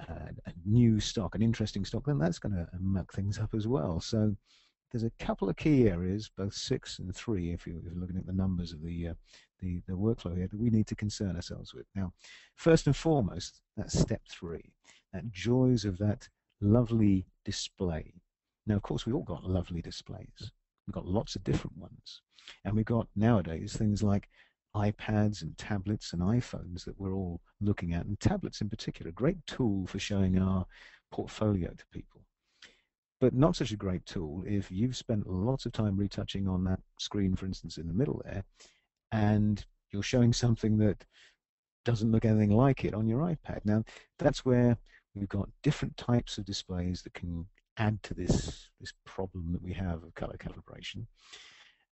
a new stock, an interesting stock, then that's going to muck things up as well. So there's a couple of key areas, both 6 and 3, if you're looking at the numbers of the workflow here, that we need to concern ourselves with. Now, first and foremost, that's step 3, that joys of that lovely display. Now, of course, we've all got lovely displays. We've got lots of different ones. And we've got nowadays things like iPads and tablets and iPhones that we're all looking at, and tablets in particular, a great tool for showing our portfolio to people. But not such a great tool if you've spent lots of time retouching on that screen, for instance, in the middle there, and you're showing something that doesn't look anything like it on your iPad. Now, that's where we've got different types of displays that can add to this problem that we have of color calibration.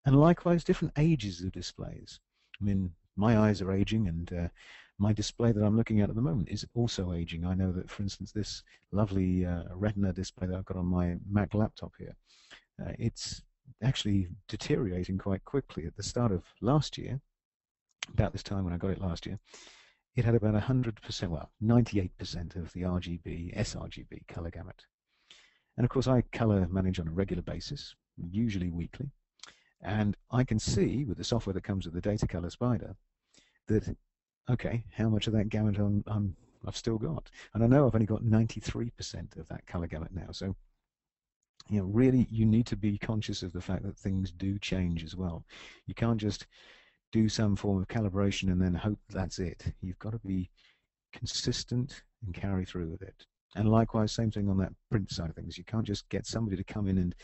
And likewise, different ages of displays. I mean, my eyes are aging, and my display that I'm looking at the moment is also aging. I know that, for instance, this lovely Retina display that I've got on my Mac laptop here, it's actually deteriorating quite quickly. At the start of last year, about this time when I got it last year, it had about 100%, well, 98% of the RGB, sRGB color gamut. And of course, I color manage on a regular basis, usually weekly. And I can see with the software that comes with the Datacolor Spyder that, okay, how much of that gamut I've still got. And I know I've only got 93% of that color gamut now. So, you know, really, you need to be conscious of the fact that things do change as well. You can't just do some form of calibration and then hope that's it. You've got to be consistent and carry through with it. And likewise, same thing on that print side of things. You can't just get somebody to come in and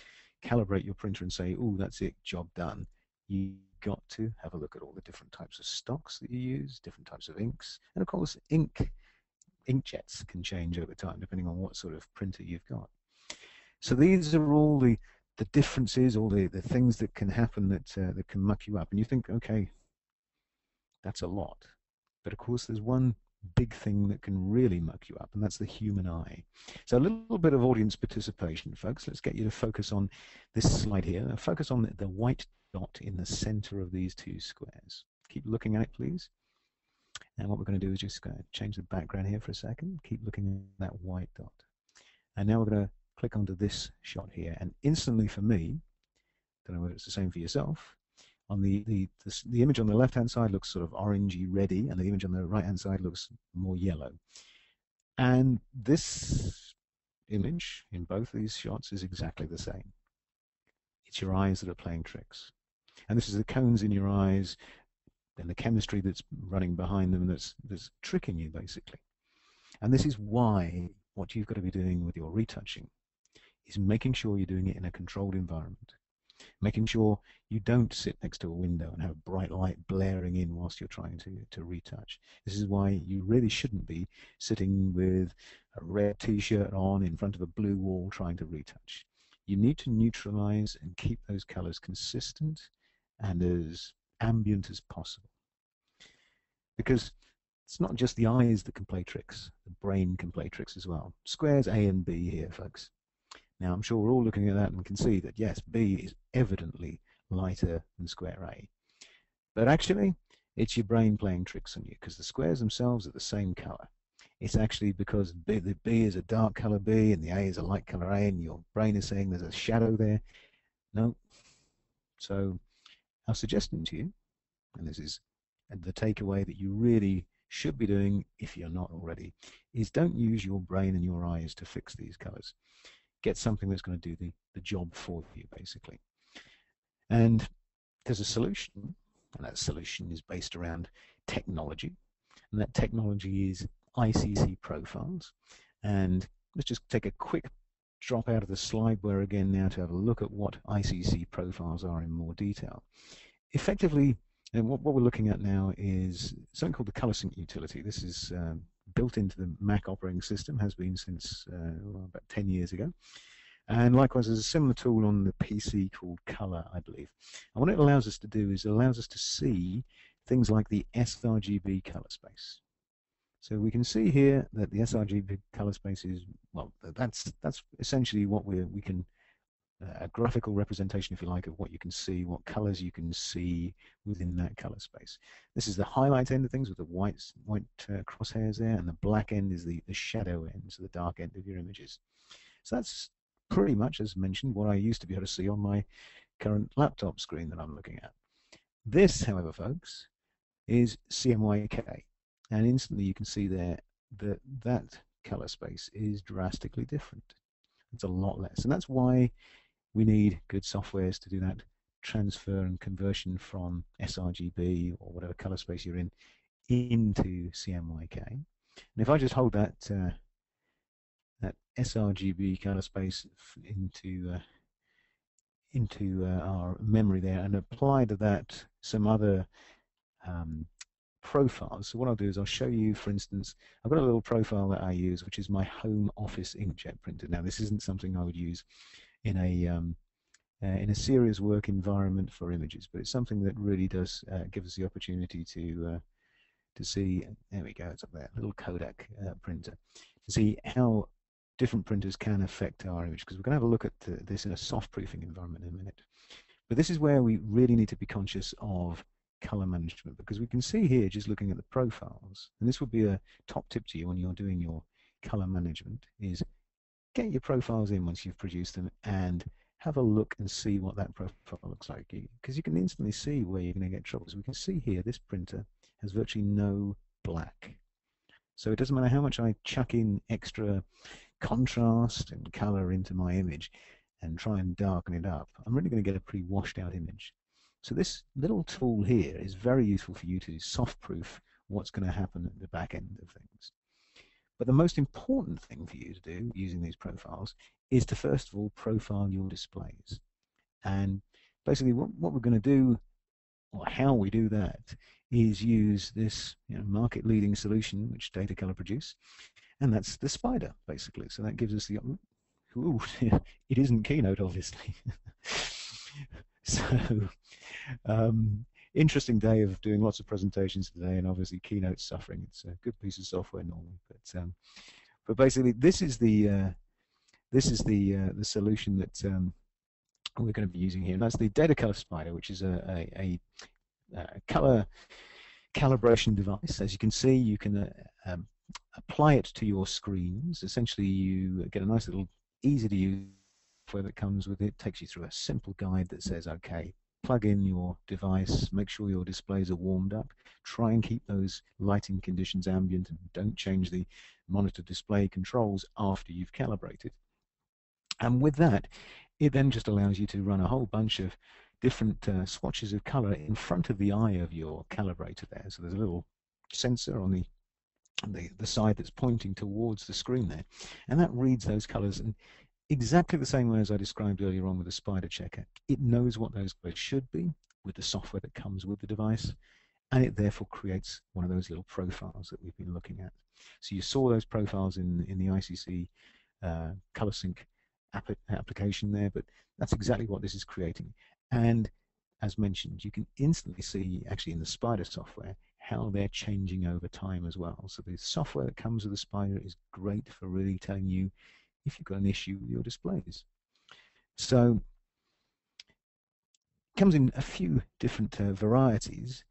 calibrate your printer and say, oh, that's it, job done. You've got to have a look at all the different types of stocks that you use, different types of inks, and of course inkjets can change over time depending on what sort of printer you've got. So these are all the differences, all the things that can happen that that can muck you up, and you think, okay, that's a lot. But of course, there's one big thing that can really muck you up, and that's the human eye. So a little bit of audience participation, folks. Let's get you to focus on this slide here. Now focus on the white dot in the center of these two squares. Keep looking at it, please. And what we're going to do is just change the background here for a second. Keep looking at that white dot. And now we're going to click onto this shot here, and instantly for me, don't know whether it's the same for yourself, on the image on the left-hand side looks sort of orangey reddy, and the image on the right-hand side looks more yellow. And this image in both these shots is exactly the same. It's your eyes that are playing tricks. And this is the cones in your eyes and the chemistry that's running behind them that's tricking you, basically. And this is why what you've got to be doing with your retouching is making sure you're doing it in a controlled environment. Making sure you don't sit next to a window and have bright light blaring in whilst you're trying to retouch. This is why you really shouldn't be sitting with a red t-shirt on in front of a blue wall trying to retouch. You need to neutralize and keep those colors consistent and as ambient as possible. Because it's not just the eyes that can play tricks, the brain can play tricks as well. Squares A and B here, folks. Now, I'm sure we're all looking at that and can see that, yes, B is evidently lighter than square A. But actually, it's your brain playing tricks on you, because the squares themselves are the same color. It's actually because the B is a dark color B and the A is a light color A, and your brain is saying there's a shadow there. No. So our suggestion to you, and this is the takeaway that you really should be doing if you're not already, is don't use your brain and your eyes to fix these colors. Get something that's going to do the job for you, basically. And there's a solution, and that solution is based around technology, and that technology is ICC Profiles. And let's just take a quick drop out of the slide where again now to have a look at what ICC Profiles are in more detail. Effectively, and what we're looking at now is something called the Color Sync utility. This is built into the Mac operating system, has been since about 10 years ago. And likewise, there's a similar tool on the PC called Color, I believe. And what it allows us to do is it allows us to see things like the sRGB color space. So we can see here that the sRGB color space is, well, that's essentially what we can, a graphical representation, if you like, of what you can see, what colors you can see within that color space. This is the highlight end of things with the white crosshairs there, and the black end is the shadow end, so the dark end of your images. So that's pretty much, as mentioned, what I used to be able to see on my current laptop screen that I'm looking at. This, however, folks, is CMYK, and instantly you can see there that that color space is drastically different. It's a lot less, and that's why we need good softwares to do that transfer and conversion from sRGB or whatever color space you're in into CMYK. And if I just hold that that sRGB color space into our memory there and apply to that some other profiles. So what I'll do is I'll show you, for instance, I've got a little profile that I use, which is my home office inkjet printer. Now, this isn't something I would use in a serious work environment for images, but it's something that really does give us the opportunity to see. There we go, it's up there, little Kodak printer, to see how different printers can affect our image, because we're going to have a look at this in a soft proofing environment in a minute. But this is where we really need to be conscious of color management, because we can see here, just looking at the profiles, and this would be a top tip to you when you're doing your color management, is get your profiles in once you've produced them and have a look and see what that profile looks like, because you can instantly see where you're going to get trouble. So we can see here this printer has virtually no black, so it doesn't matter how much I chuck in extra contrast and color into my image and try and darken it up, I'm really going to get a pretty washed out image. So this little tool here is very useful for you to soft proof what's going to happen at the back end of things. But the most important thing for you to do using these profiles is to first of all profile your displays. And basically what we're going to do or how we do that is use this market-leading solution which Datacolor produce, and that's the Spyder, basically. So that gives us the ooh, it isn't Keynote, obviously. So interesting day of doing lots of presentations today, and obviously Keynote's suffering. It's a good piece of software normally, but basically this is the solution that we're going to be using here, and that's the Datacolor Spyder, which is a color calibration device. As you can see, you can apply it to your screens. Essentially, you get a nice little easy-to-use software that comes with it. Takes you through a simple guide that says, okay, plug in your device, make sure your displays are warmed up, try and keep those lighting conditions ambient, and don't change the monitor display controls after you've calibrated. And with that, it then just allows you to run a whole bunch of different swatches of color in front of the eye of your calibrator there. So there's a little sensor on the side that's pointing towards the screen there, and that reads those colors in exactly the same way as I described earlier on with the Spyder checker. It knows what those colors should be with the software that comes with the device, and it therefore creates one of those little profiles that we've been looking at. So you saw those profiles in the ICC color sync application there, but that's exactly what this is creating. And as mentioned, you can instantly see actually in the Spyder software how they're changing over time as well. So the software that comes with the Spyder is great for really telling you if you've got an issue with your displays. So it comes in a few different varieties,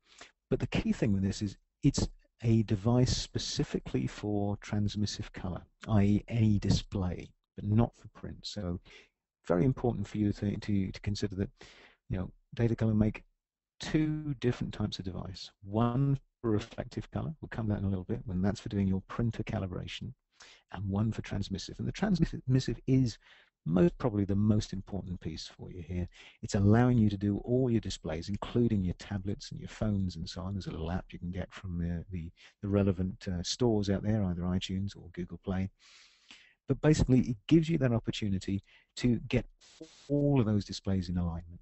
but the key thing with this is it's a device specifically for transmissive color, i.e. any display, but not for print. So very important for you to consider that Datacolor make two different types of device. One for reflective color, we'll come to that in a little bit, when that's for doing your printer calibration, and one for transmissive. And the transmissive is most probably the most important piece for you here. It's allowing you to do all your displays, including your tablets and your phones and so on. There's a little app you can get from the relevant stores out there, either iTunes or Google Play. But basically, it gives you that opportunity to get all of those displays in alignment.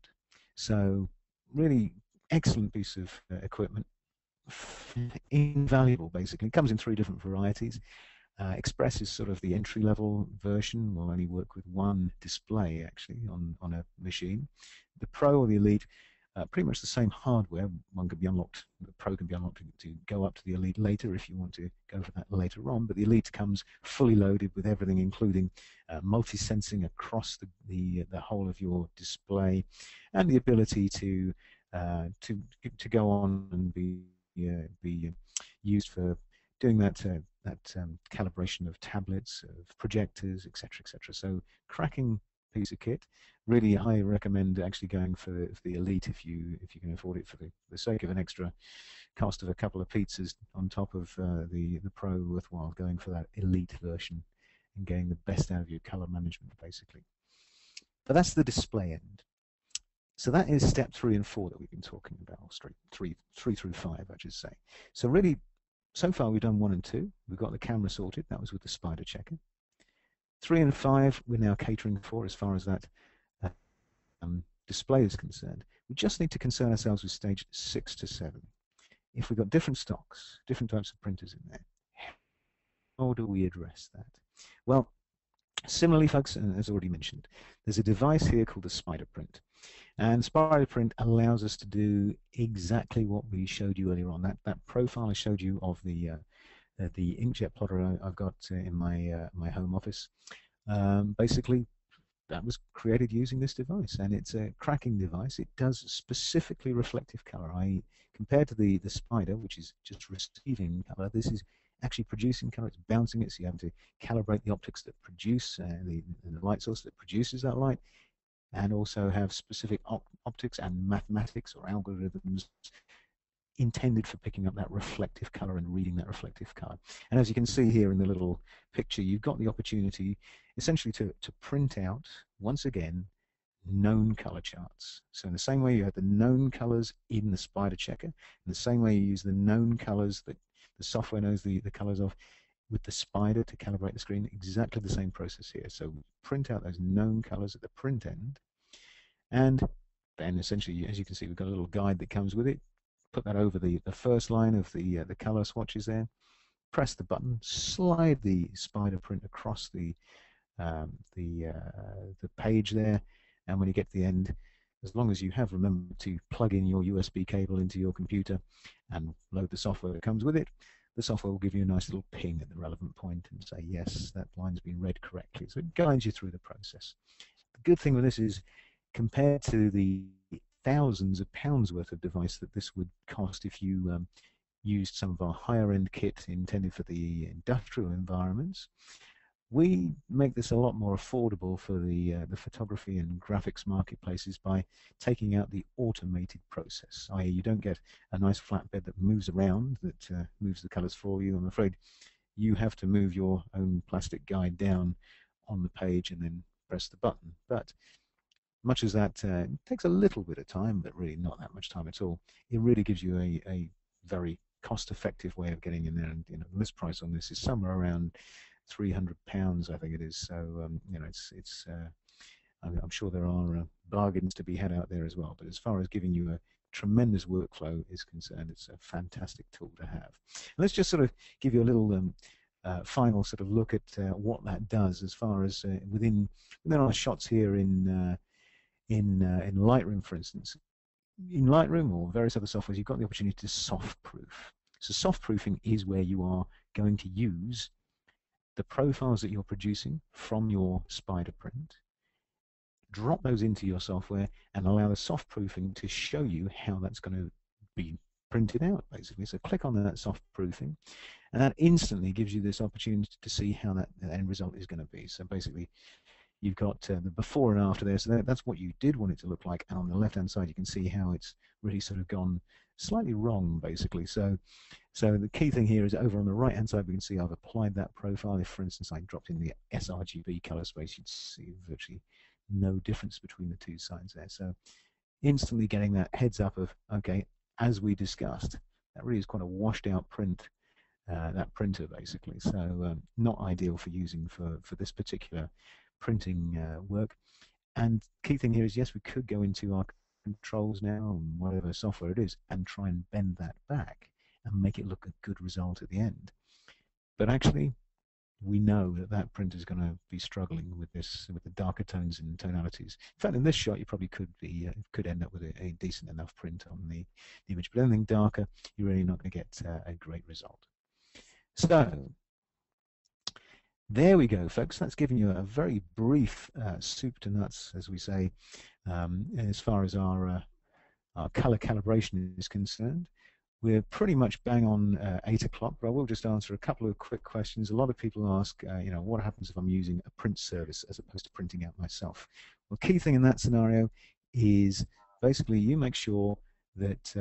So really excellent piece of equipment, invaluable basically. It comes in three different varieties. Express is sort of the entry-level version, will only work with one display actually on a machine. The Pro or the Elite, pretty much the same hardware. One can be unlocked, the Pro can be unlocked to go up to the Elite later if you want to go for that later on, but the Elite comes fully loaded with everything, including multi-sensing across the whole of your display, and the ability to go on and be used for doing that calibration of tablets, of projectors, etc., etc. So cracking piece of kit. Really, I recommend actually going for the Elite if you can afford it, for the sake of an extra cost of a couple of pizzas on top of the Pro. Worthwhile going for that Elite version and getting the best out of your color management, basically. But that's the display end. So that is step 3 and 4 that we've been talking about, or 3 through 5, I should say. So really, so far we've done 1 and 2. We've got the camera sorted. That was with the Spyder checker. 3 and 5 we're now catering for as far as that display is concerned. We just need to concern ourselves with stage 6 to 7. If we've got different stocks, different types of printers in there, how do we address that? Well, similarly, folks, as already mentioned, there's a device here called the Spyder Print. And Spyder Print allows us to do exactly what we showed you earlier on. That profile I showed you of the inkjet plotter I've got in my home office. Basically, that was created using this device, and it's a cracking device. It does specifically reflective color. Compared to the Spyder, which is just receiving color, this is actually producing color. It's bouncing it, so you have to calibrate the optics that produce the light source that produces that light, and also have specific optics and mathematics or algorithms intended for picking up that reflective color and reading that reflective color. And as you can see here in the little picture, you've got the opportunity essentially to print out, once again, known color charts. So in the same way you have the known colors in the Spyder checker, in the same way you use the known colors that the software knows the colors of with the Spyder to calibrate the screen, exactly the same process here. So print out those known colors at the print end, and then essentially, as you can see, we've got a little guide that comes with it. Put that over the first line of the color swatches there. Press the button, slide the Spyder print across the page there, and when you get to the end, as long as you have remembered to plug in your USB cable into your computer and load the software that comes with it, the software will give you a nice little ping at the relevant point and say, yes, that line's been read correctly. So it guides you through the process. The good thing with this is, compared to the thousands of pounds worth of device that this would cost if you used some of our higher-end kit intended for the industrial environments, we make this a lot more affordable for the photography and graphics marketplaces by taking out the automated process, i.e. you don't get a nice flatbed that moves around, that moves the colors for you. I'm afraid you have to move your own plastic guide down on the page and then press the button. But much as that takes a little bit of time, but really not that much time at all, it really gives you a very cost-effective way of getting in there. And the list price on this is somewhere around £300, I think it is. So I'm sure there are bargains to be had out there as well. But as far as giving you a tremendous workflow is concerned, it's a fantastic tool to have. Let's just sort of give you a little final sort of look at what that does as far as within our shots here in Lightroom, for instance. In Lightroom or various other softwares, you've got the opportunity to soft proof. So soft proofing is where you are going to use the profiles that you're producing from your Spyder print, drop those into your software, and allow the soft proofing to show you how that's going to be printed out, basically. So click on that soft proofing, and that instantly gives you this opportunity to see how that end result is going to be. So basically, you've got the before and after there, so that's what you did want it to look like, and on the left-hand side you can see how it's really sort of gone slightly wrong, basically. So the key thing here is over on the right-hand side we can see I've applied that profile. If, for instance, I dropped in the sRGB color space, you'd see virtually no difference between the two sides there. So instantly getting that heads up of, okay, as we discussed, that really is quite a washed-out print, that printer, basically. So not ideal for using for this particular printing work. And key thing here is, yes, we could go into our controls now and whatever software it is and try and bend that back and make it look a good result at the end. But actually, we know that that print is going to be struggling with this, with the darker tones and tonalities. In fact, in this shot, you probably could end up with a decent enough print on the image. But anything darker, you're really not going to get a great result. So there we go, folks. That's given you a very brief soup to nuts, as we say, as far as our color calibration is concerned. We're pretty much bang on 8 o'clock, but I will just answer a couple of quick questions. A lot of people ask, what happens if I'm using a print service as opposed to printing out myself? Well, key thing in that scenario is basically you make sure that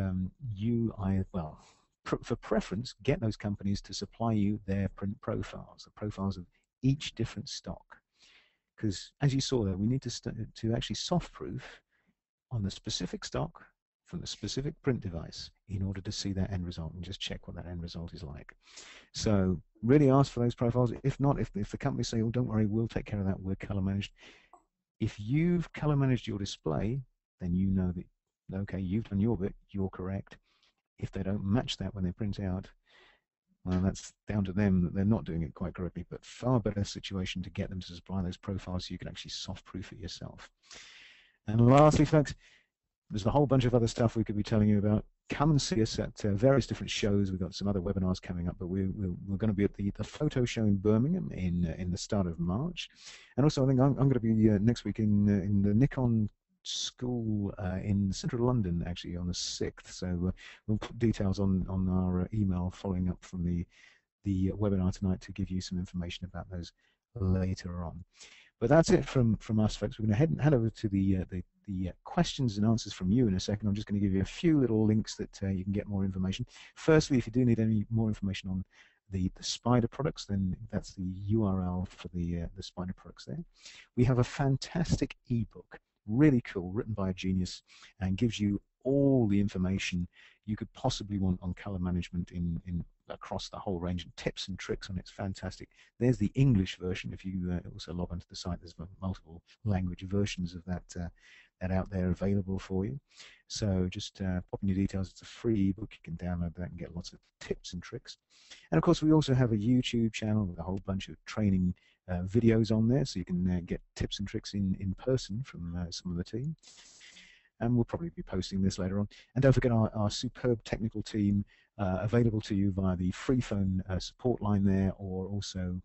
for preference, get those companies to supply you their print profiles, the profiles of each different stock. Because as you saw there, we need to actually soft proof on the specific stock from the specific print device in order to see that end result and just check what that end result is like. So really ask for those profiles. If not, if the company say, oh, don't worry, we'll take care of that, we're color managed. If you've color managed your display, then you know that, okay, you've done your bit, you're correct. If they don't match that when they print out, well, that's down to them that they're not doing it quite correctly, but far better situation to get them to supply those profiles so you can actually soft proof it yourself. And lastly, folks, there's a whole bunch of other stuff we could be telling you about. Come and see us at various different shows. We've got some other webinars coming up, but we're going to be at the photo show in Birmingham in the start of March. And also I think I'm going to be next week in the Nikon school in central London, actually, on the 6th. So we'll put details on our email following up from the webinar tonight to give you some information about those later on. But that's it from us, folks. We're going to head over to the questions and answers from you in a second. I'm just going to give you a few little links that you can get more information. Firstly, if you do need any more information on the Spyder products, then that's the URL for the Spyder products there. We have a fantastic ebook, really cool, written by a genius, and gives you all the information you could possibly want on color management in across the whole range, and tips and tricks on it. It's fantastic. There's the English version. If you also log onto the site, there's multiple language versions of that out there available for you. So just pop in your details. It's a free ebook. You can download that and get lots of tips and tricks. And of course, we also have a YouTube channel with a whole bunch of training videos on there, so you can get tips and tricks in person from some of the team. And we'll probably be posting this later on. And don't forget our superb technical team available to you via the free phone support line there, or also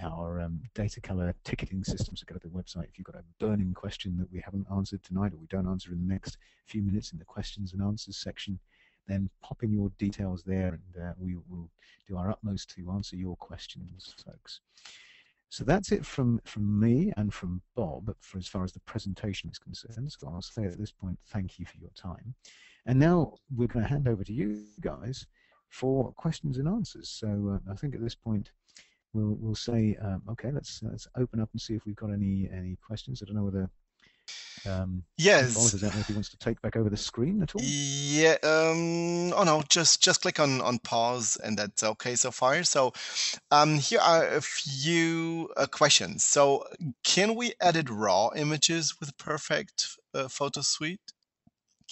our Datacolor ticketing system. So go to the website if you've got a burning question that we haven't answered tonight, or we don't answer in the next few minutes in the questions and answers section, then pop in your details there, and we will do our utmost to answer your questions, folks. So that's it from me and from Bob for as far as the presentation is concerned. So I'll say at this point, thank you for your time. And now we're going to hand over to you guys for questions and answers. So I think at this point we'll say, okay, let's open up and see if we've got any questions. I don't know whether yes, Oliver's out there if he wants to take back over the screen at all. Yeah. Oh no, just click on pause, and that's okay so far. So here are a few questions. So can we edit raw images with Perfect Photo Suite?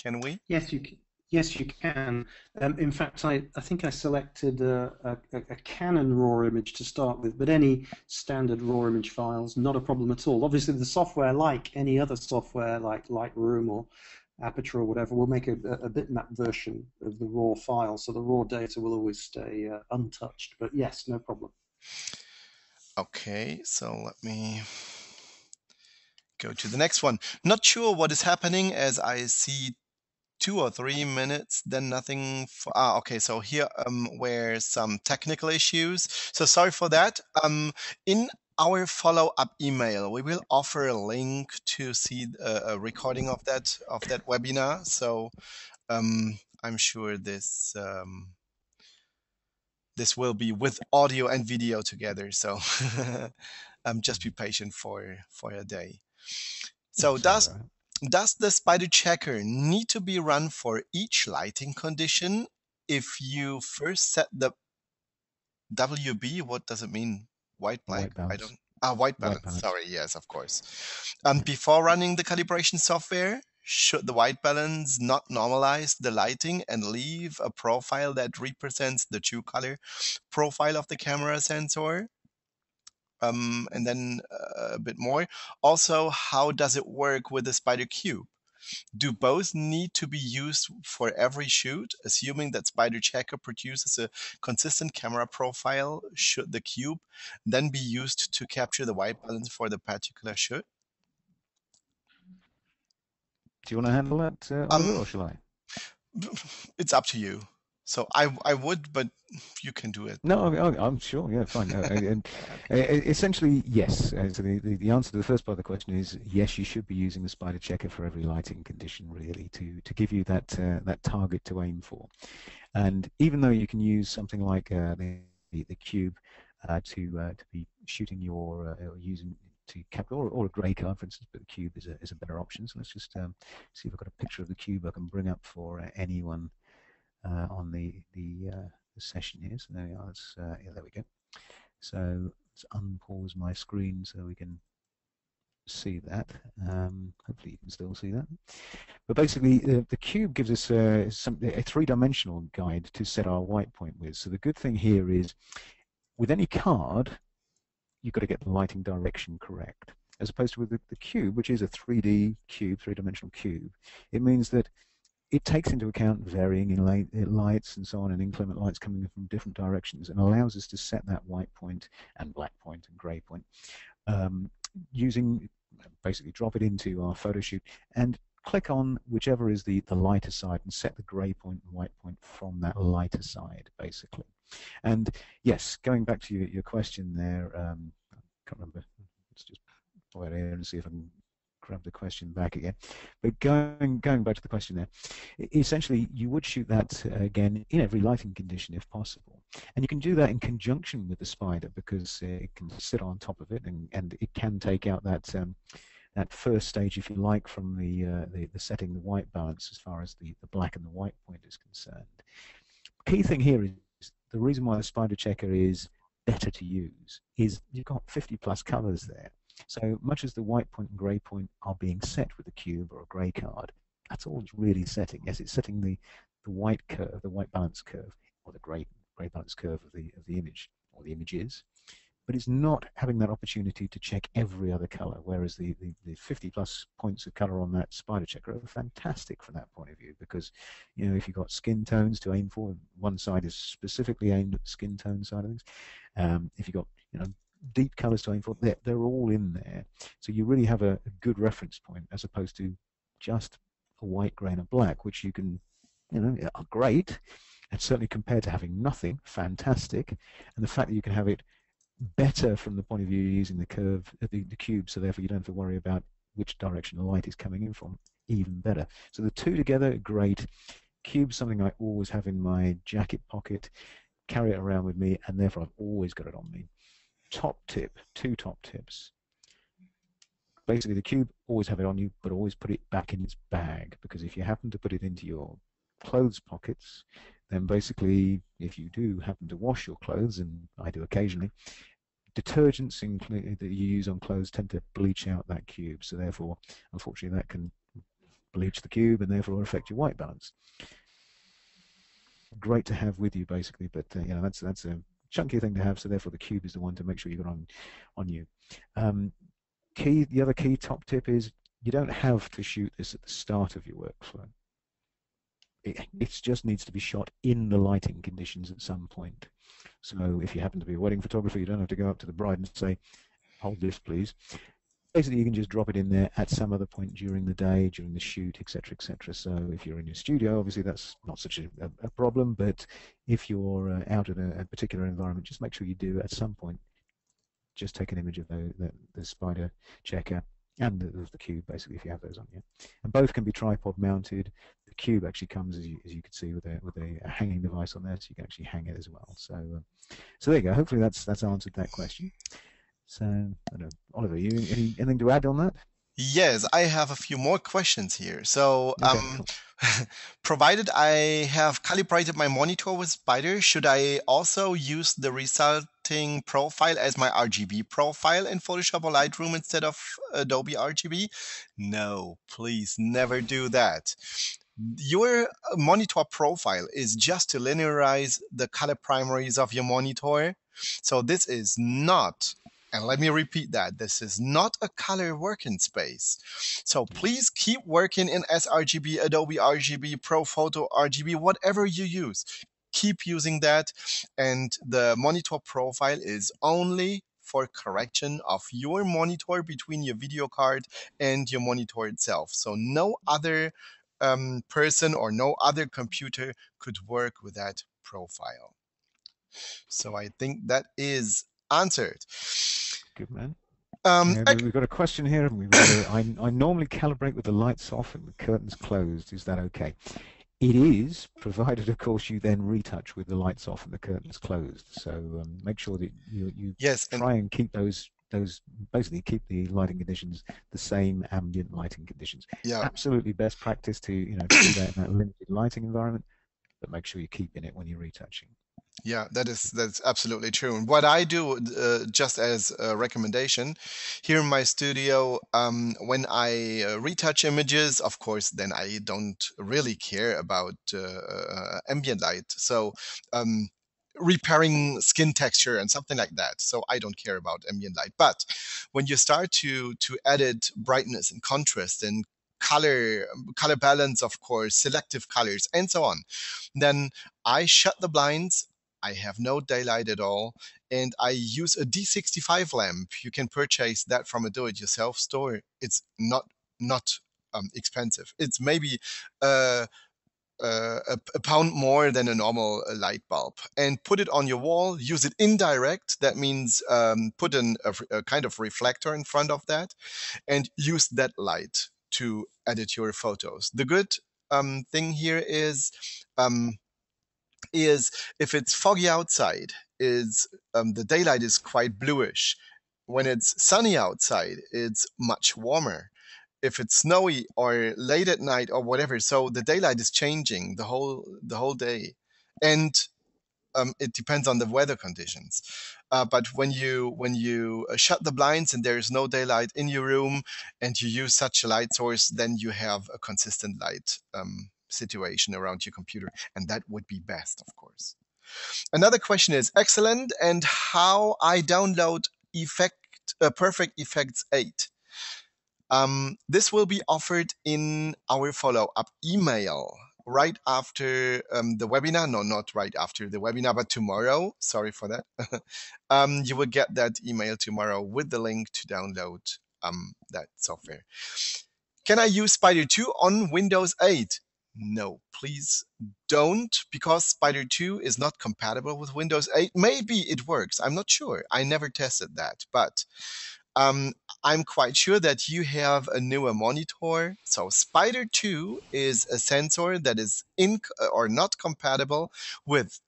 Can we? Yes, you can. Yes, you can. In fact, I think I selected a Canon RAW image to start with, but any standard RAW image files, not a problem at all. Obviously, the software, like any other software, like Lightroom or Aperture or whatever, will make a bitmap version of the raw file, so the raw data will always stay untouched. But yes, no problem. Okay, so let me go to the next one. Not sure what is happening, as I see 2 or 3 minutes, then nothing. Okay, so here were some technical issues. So sorry for that. In our follow-up email, we will offer a link to see a recording of that webinar. So I'm sure this this will be with audio and video together. So just be patient for a day. So does the Spyder checker need to be run for each lighting condition if you first set the WB? What does it mean? White, black? White balance. I don't. White balance. Sorry, yes, of course. Before running the calibration software, should the white balance not normalize the lighting and leave a profile that represents the true color profile of the camera sensor? And then a bit more. Also, how does it work with the Spyder Cube? Do both need to be used for every shoot? Assuming that Spyder Checker produces a consistent camera profile, should the cube then be used to capture the white balance for the particular shoot? Do you want to handle that, Oliver, or shall I? It's up to you. So I would, but you can do it. No, I'm sure. Yeah, fine. Essentially, yes. So the answer to the first part of the question is yes. You should be using the Spyder checker for every lighting condition, really, to give you that target to aim for. And even though you can use something like the cube to be shooting your using to capture, or a grey card, for instance, but the cube is a better option. So let's just see if I've got a picture of the cube I can bring up for anyone on the session here. So there we are. Yeah, there we go. So let's unpause my screen so we can see that. Hopefully you can still see that. But basically, the cube gives us a three-dimensional guide to set our white point with. So the good thing here is, with any card, you've got to get the lighting direction correct, as opposed to with the cube, which is a 3D cube, three-dimensional cube. It means that it takes into account varying in lights and so on, and inclement lights coming from different directions, and allows us to set that white point and black point and grey point using, basically drop it into our photo shoot and click on whichever is the lighter side and set the grey point and white point from that lighter side, basically. And yes, going back to your question there, I can't remember, let's just go out here and see if I can grab the question back again. But going back to the question there, essentially you would shoot that again in every lighting condition if possible, and you can do that in conjunction with the Spyder, because it can sit on top of it, and it can take out that that first stage, if you like, from the setting the white balance as far as the black and the white point is concerned. Key thing here is the reason why the Spyder checker is better to use is you've got 50+ colors there. So much as the white point and grey point are being set with a cube or a grey card, that's all it's really setting. Yes, it's setting the white curve, the white balance curve, or the grey balance curve of the image or the images. But it's not having that opportunity to check every other color, whereas the 50 plus points of color on that Spyder checker are fantastic from that point of view, because if you've got skin tones to aim for, one side is specifically aimed at the skin tone side of things. If you've got deep colors to aim for, they're all in there. So you really have a good reference point, as opposed to just a white, gray, and a black, which you can, are great, and certainly compared to having nothing, fantastic. And the fact that you can have it better from the point of view using the curve, the cube, so therefore you don't have to worry about which direction the light is coming in from, even better. So the two together, great. Cube's something I always have in my jacket pocket, carry it around with me, and therefore I've always got it on me. Top tip, two top tips. Basically, the cube, always have it on you, but always put it back in its bag, because if you happen to put it into your clothes pockets, then basically, if you do happen to wash your clothes, and I do occasionally, detergents that you use on clothes tend to bleach out that cube. So therefore, unfortunately, that can bleach the cube and therefore affect your white balance. Great to have with you, basically, but that's a chunky thing to have. So therefore, the cube is the one to make sure you got on you. The other key top tip is you don't have to shoot this at the start of your workflow. It just needs to be shot in the lighting conditions at some point. So if you happen to be a wedding photographer, you don't have to go up to the bride and say, hold this, please. Basically, you can just drop it in there at some other point during the day, during the shoot, etc., etc. So if you're in your studio, obviously that's not such a problem, but if you're out in a particular environment, just make sure you do at some point just take an image of the Spyder checker and the cube, basically, if you have those on you. And both can be tripod mounted. The cube actually comes, as you can see, with a hanging device on there, so you can actually hang it as well. So there you go. Hopefully that's answered that question. So I don't know, Oliver, anything to add on that? Yes, I have a few more questions here. So, Okay, cool. provided I have calibrated my monitor with Spyder, should I also use the resulting profile as my RGB profile in Photoshop or Lightroom instead of Adobe RGB? No, please never do that. Your monitor profile is just to linearize the color primaries of your monitor. So this is not, and let me repeat that, this is not a color working space. So please keep working in sRGB, Adobe RGB, ProPhoto RGB, whatever you use. Keep using that. And the monitor profile is only for correction of your monitor between your video card and your monitor itself. So no other person or no other computer could work with that profile. So I think that is answered. Good man. We've got a question here. I normally calibrate with the lights off and the curtains closed. Is that okay? It is, provided, of course, you then retouch with the lights off and the curtains closed. So make sure that you try and keep those basically keep the lighting conditions the same ambient lighting conditions. Yeah. Absolutely best practice to do that in that limited lighting environment, but make sure you keep in it when you're retouching. Yeah, that's absolutely true. And what I do, just as a recommendation, here in my studio, when I retouch images, of course, then I don't really care about ambient light. So repairing skin texture and something like that. So I don't care about ambient light. But when you start to edit brightness and contrast and color balance, of course, selective colors, and so on, then I shut the blinds. I have no daylight at all, and I use a D65 lamp. You can purchase that from a do-it-yourself store. It's not expensive. It's maybe a pound more than a normal light bulb, and put it on your wall. Use it indirect. That means put a kind of reflector in front of that, and use that light to edit your photos. The good thing here is if it's foggy outside, the daylight is quite bluish. When it's sunny outside, it's much warmer. If it's snowy or late at night or whatever, so the daylight is changing the whole day, and it depends on the weather conditions. But when you shut the blinds and there is no daylight in your room, and you use such a light source, then you have a consistent light situation around your computer, and that would be best, of course. Another question is, excellent, and how I download Perfect Effects 8. This will be offered in our follow-up email right after the webinar. No, not right after the webinar, but tomorrow. Sorry for that. You will get that email tomorrow with the link to download that software. Can I use Spyder 2 on Windows 8? No, please don't, because Spyder 2 is not compatible with Windows 8. Maybe it works. I'm not sure. I never tested that, but I'm quite sure that you have a newer monitor. So Spyder 2 is a sensor that is not compatible with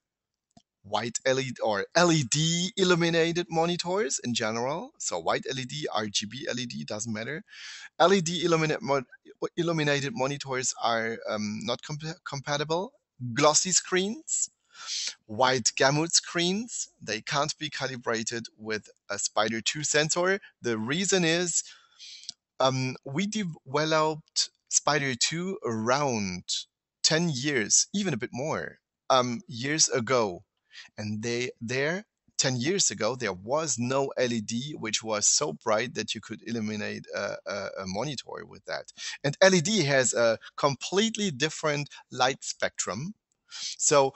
white LED or LED illuminated monitors in general. So white LED, RGB LED, doesn't matter. LED illuminated monitors are not compatible. Glossy screens, white gamut screens, they can't be calibrated with a Spyder 2 sensor. The reason is we developed Spyder 2 around 10 years, even a bit more, years ago. And 10 years ago, there was no LED which was so bright that you could illuminate a monitor with that. And LED has a completely different light spectrum. So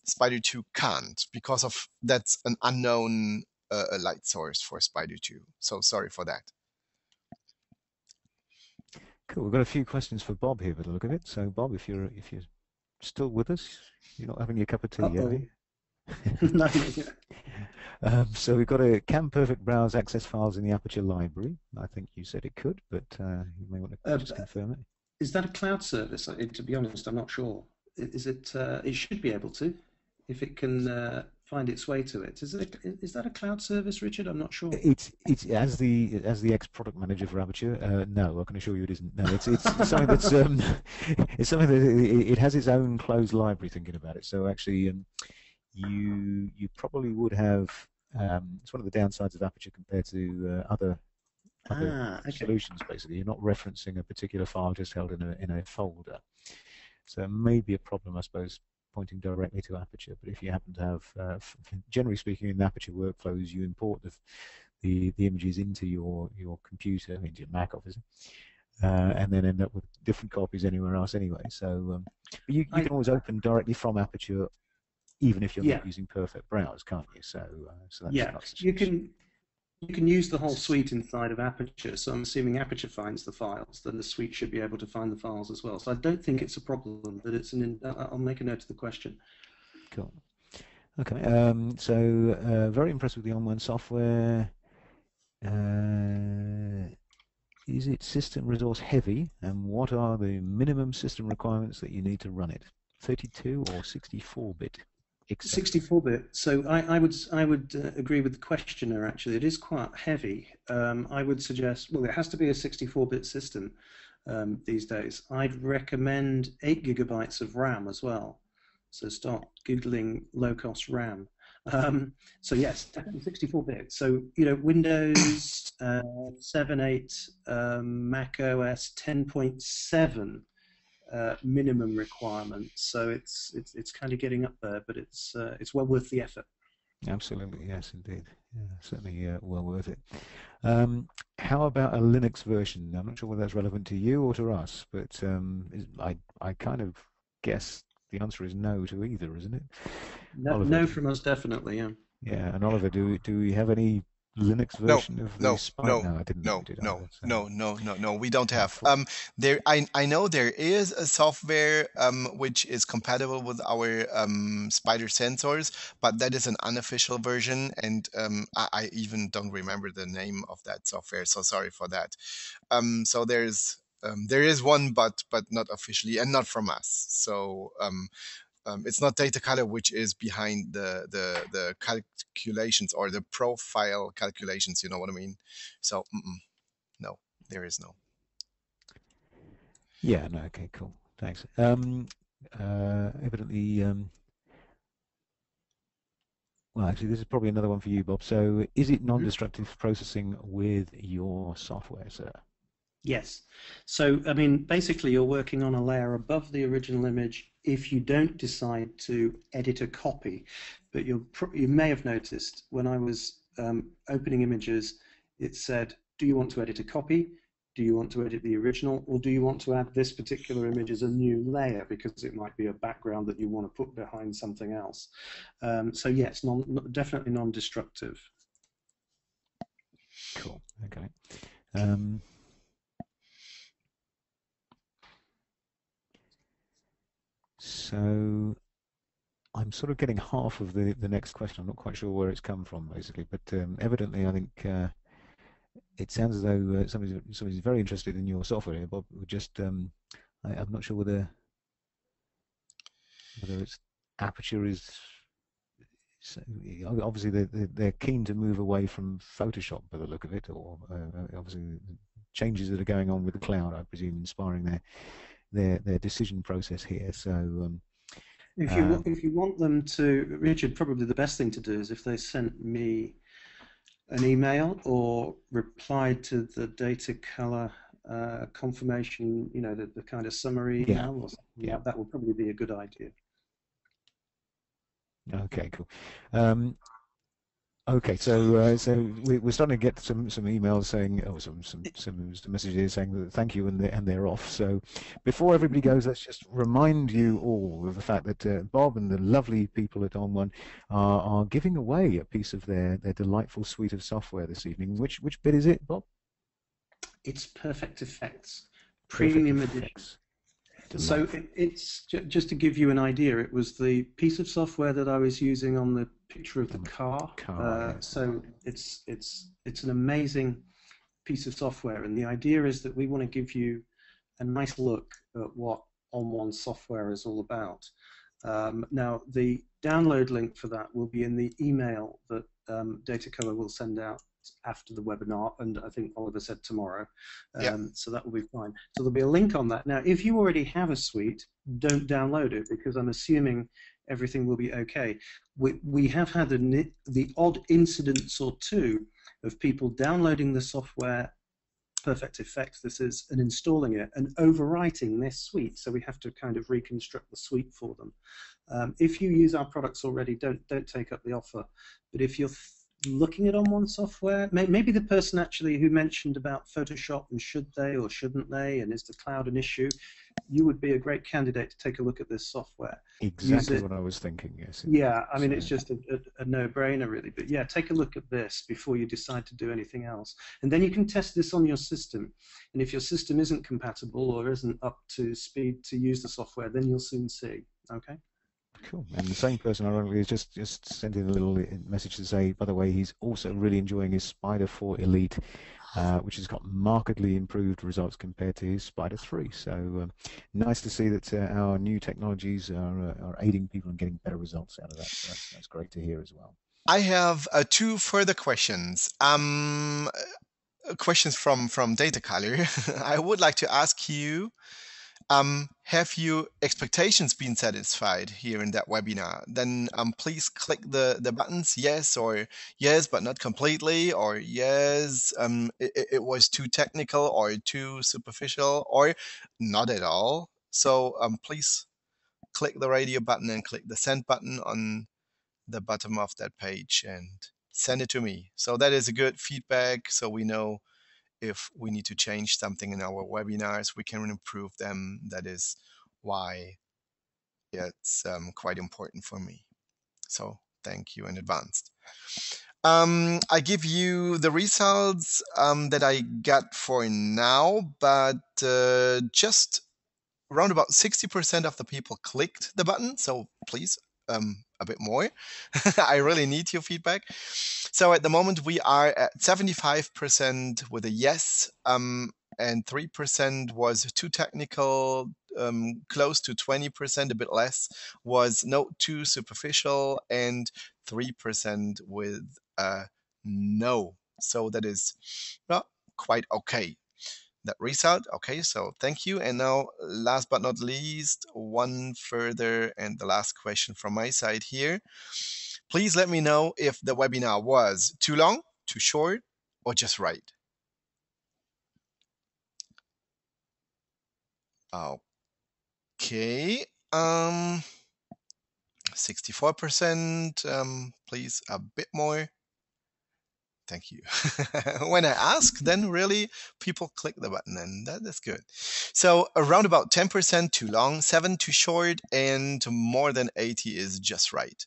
Spyder 2 can't, because of that's an unknown light source for Spyder 2. So sorry for that. Cool. We've got a few questions for Bob here by the look of it. So Bob, if you're still with us, you're not having your cup of tea yet, are you? No. So we've got can Perfect browse access files in the Aperture library? I think you said it could, but you may want to just confirm it. Is that a cloud service? To be honest, I'm not sure. Is it? It should be able to, if it can find its way to it. Is that a cloud service, Richard? I'm not sure. It's as the ex-product manager for Aperture. No, I can assure you it isn't. No, it's something that's it's something that it has its own closed library. Thinking about it, so actually, you probably would have. It's one of the downsides of Aperture compared to other solutions. Basically, you're not referencing a particular file just held in a folder. So it may be a problem, I suppose, pointing directly to Aperture. But if you happen to have, generally speaking, in Aperture workflows, you import the images into your computer, into your Mac, obviously, and then end up with different copies anywhere else anyway. So you can always open directly from Aperture, even if you're not using Perfect Browse, can't you? So that's not you can use the whole suite inside of Aperture. So I'm assuming Aperture finds the files, then the suite should be able to find the files as well. So I don't think it's a problem. That it's I'll make a note of the question. Cool. Okay. So very impressed with the onOne software. Is it system resource heavy, and what are the minimum system requirements that you need to run it? 32 or 64-bit? 64-bit. So I would agree with the questioner. Actually, it is quite heavy. I would suggest, well, it has to be a 64-bit system these days. I'd recommend 8 GB of RAM as well. So start googling low-cost RAM. So yes, definitely 64-bit. So Windows 7, 8, Mac OS 10.7. Minimum requirement, so it's kind of getting up there, but it's well worth the effort. Absolutely, yes, indeed. Yeah, certainly well worth it. How about a Linux version? I'm not sure whether that's relevant to you or to us, but I kind of guess the answer is no to either, isn't it? No, no from us, definitely, yeah. Yeah, and Oliver, do we have any Linux version of the Spire? No, I didn't. No, we don't have. I know there is a software which is compatible with our Spyder sensors, but that is an unofficial version, and I even don't remember the name of that software. So sorry for that. So there is one, but not officially, and not from us. So. It's not Datacolor which is behind the calculations or the profile calculations, you know what I mean? So, no, there is no. Yeah, no, okay, cool. Thanks. Evidently, Well, actually, this is probably another one for you, Bob. So, is it non-destructive processing with your software, sir? Yes. So, I mean, basically, you're working on a layer above the original image if you don't decide to edit a copy. But you may have noticed when I was opening images, it said, do you want to edit a copy? Do you want to edit the original? Or do you want to add this particular image as a new layer because it might be a background that you want to put behind something else? So, yes, definitely non-destructive. Cool. Okay. So I'm sort of getting half of the next question. I'm not quite sure where it's come from, basically, but evidently I think it sounds as though somebody's very interested in your software here, Bob. Just I'm not sure whether it's Aperture is. So obviously they're keen to move away from Photoshop by the look of it, or obviously the changes that are going on with the cloud, I presume, inspiring their decision process here. So if you want them to, Richard, probably the best thing to do is if they sent me an email or replied to the Datacolor confirmation, you know, the kind of summary email or something, that would probably be a good idea. Okay, cool. Okay, so we're starting to get some emails saying, some messages saying that thank you, and they're off. So before everybody goes, let's just remind you all of the fact that Bob and the lovely people at onOne are giving away a piece of their delightful suite of software this evening. Which bit is it, Bob? It's Perfect Effects Premium Edition. So it's just to give you an idea. It was the piece of software that I was using on the picture of the car. So it's an amazing piece of software, and the idea is that we want to give you a nice look at what onOne software is all about. Now the download link for that will be in the email that Datacolor will send out after the webinar, and I think Oliver said tomorrow, so that will be fine. So there'll be a link on that. Now, if you already have a suite, don't download it, because I'm assuming everything will be okay. We have had the odd incidents or two of people downloading the software, Perfect Effects this is, and installing it and overwriting this suite, so we have to kind of reconstruct the suite for them. If you use our products already, don't take up the offer, but if you're looking at onOne software, maybe the person actually who mentioned about Photoshop and should they or shouldn't they, and is the cloud an issue, you would be a great candidate to take a look at this software. Exactly what I was thinking, yes. Yeah, I mean, it's just a no-brainer, really. But yeah, take a look at this before you decide to do anything else. And then you can test this on your system. And if your system isn't compatible or isn't up to speed to use the software, then you'll soon see. Okay? Cool. And the same person, ironically, is just sent in a little message to say, by the way, he's also really enjoying his Spyder 4 Elite, which has got markedly improved results compared to his Spyder 3. So nice to see that our new technologies are aiding people in getting better results out of that. So that's great to hear as well. I have two further questions. Questions from Datacolor. I would like to ask you, have your expectations been satisfied here in that webinar? Then please click the buttons, yes, or yes, but not completely, or yes, it was too technical or too superficial, or not at all. So please click the radio button and click the send button on the bottom of that page and send it to me. So that is a good feedback, so we know if we need to change something in our webinars, we can improve them. That is why it's quite important for me. So thank you in advance. I give you the results that I got for now, but just around about 60% of the people clicked the button. So please, a bit more. I really need your feedback. So at the moment we are at 75% with a yes, and 3% was too technical, close to 20%, a bit less, was no, too superficial, and 3% with no. So that is quite okay. That result. Okay, so thank you. And now, last but not least, one further and the last question from my side here. Please let me know if the webinar was too long, too short, or just right. Okay. 64%. Please a bit more. Thank you. When I ask, then really people click the button, and that's good. So around about 10% too long, 7 too short, and more than 80 is just right.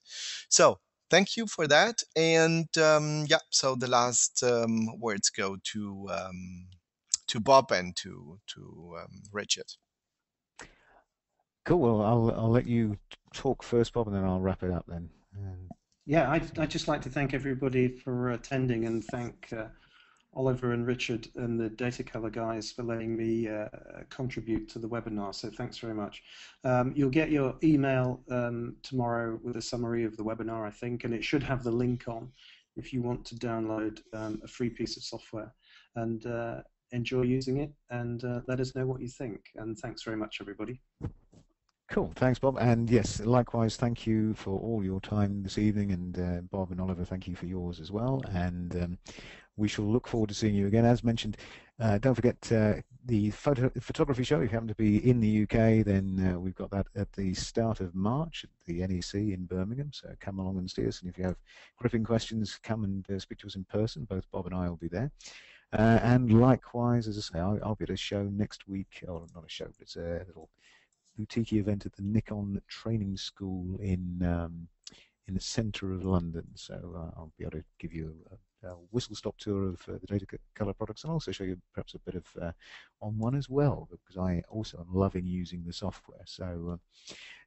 So thank you for that. And yeah, so the last words go to Bob and to Richard. Cool. Well, I'll let you talk first, Bob, and then I'll wrap it up then. Yeah, I'd just like to thank everybody for attending, and thank Oliver and Richard and the Datacolor guys for letting me contribute to the webinar. So thanks very much. You'll get your email tomorrow with a summary of the webinar, I think, and it should have the link on if you want to download a free piece of software. And enjoy using it, and let us know what you think. And thanks very much, everybody. Cool, thanks, Bob. And yes, likewise, thank you for all your time this evening. And Bob and Oliver, thank you for yours as well. And we shall look forward to seeing you again. As mentioned, don't forget the photography show. If you happen to be in the UK, then we've got that at the start of March at the NEC in Birmingham. So come along and see us. And if you have gripping questions, come and speak to us in person. Both Bob and I will be there. And likewise, as I say, I'll be at a show next week. Or not a show, but it's a little boutique event at the Nikon Training School in the centre of London. So I'll be able to give you a whistle-stop tour of the Datacolor products, and also show you perhaps a bit of onOne as well, because I also am loving using the software. So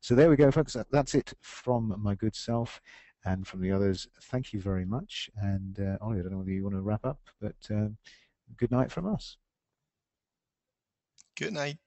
so there we go, folks. That's it from my good self and from the others. Thank you very much. And Ollie, I don't know whether you want to wrap up, but good night from us. Good night.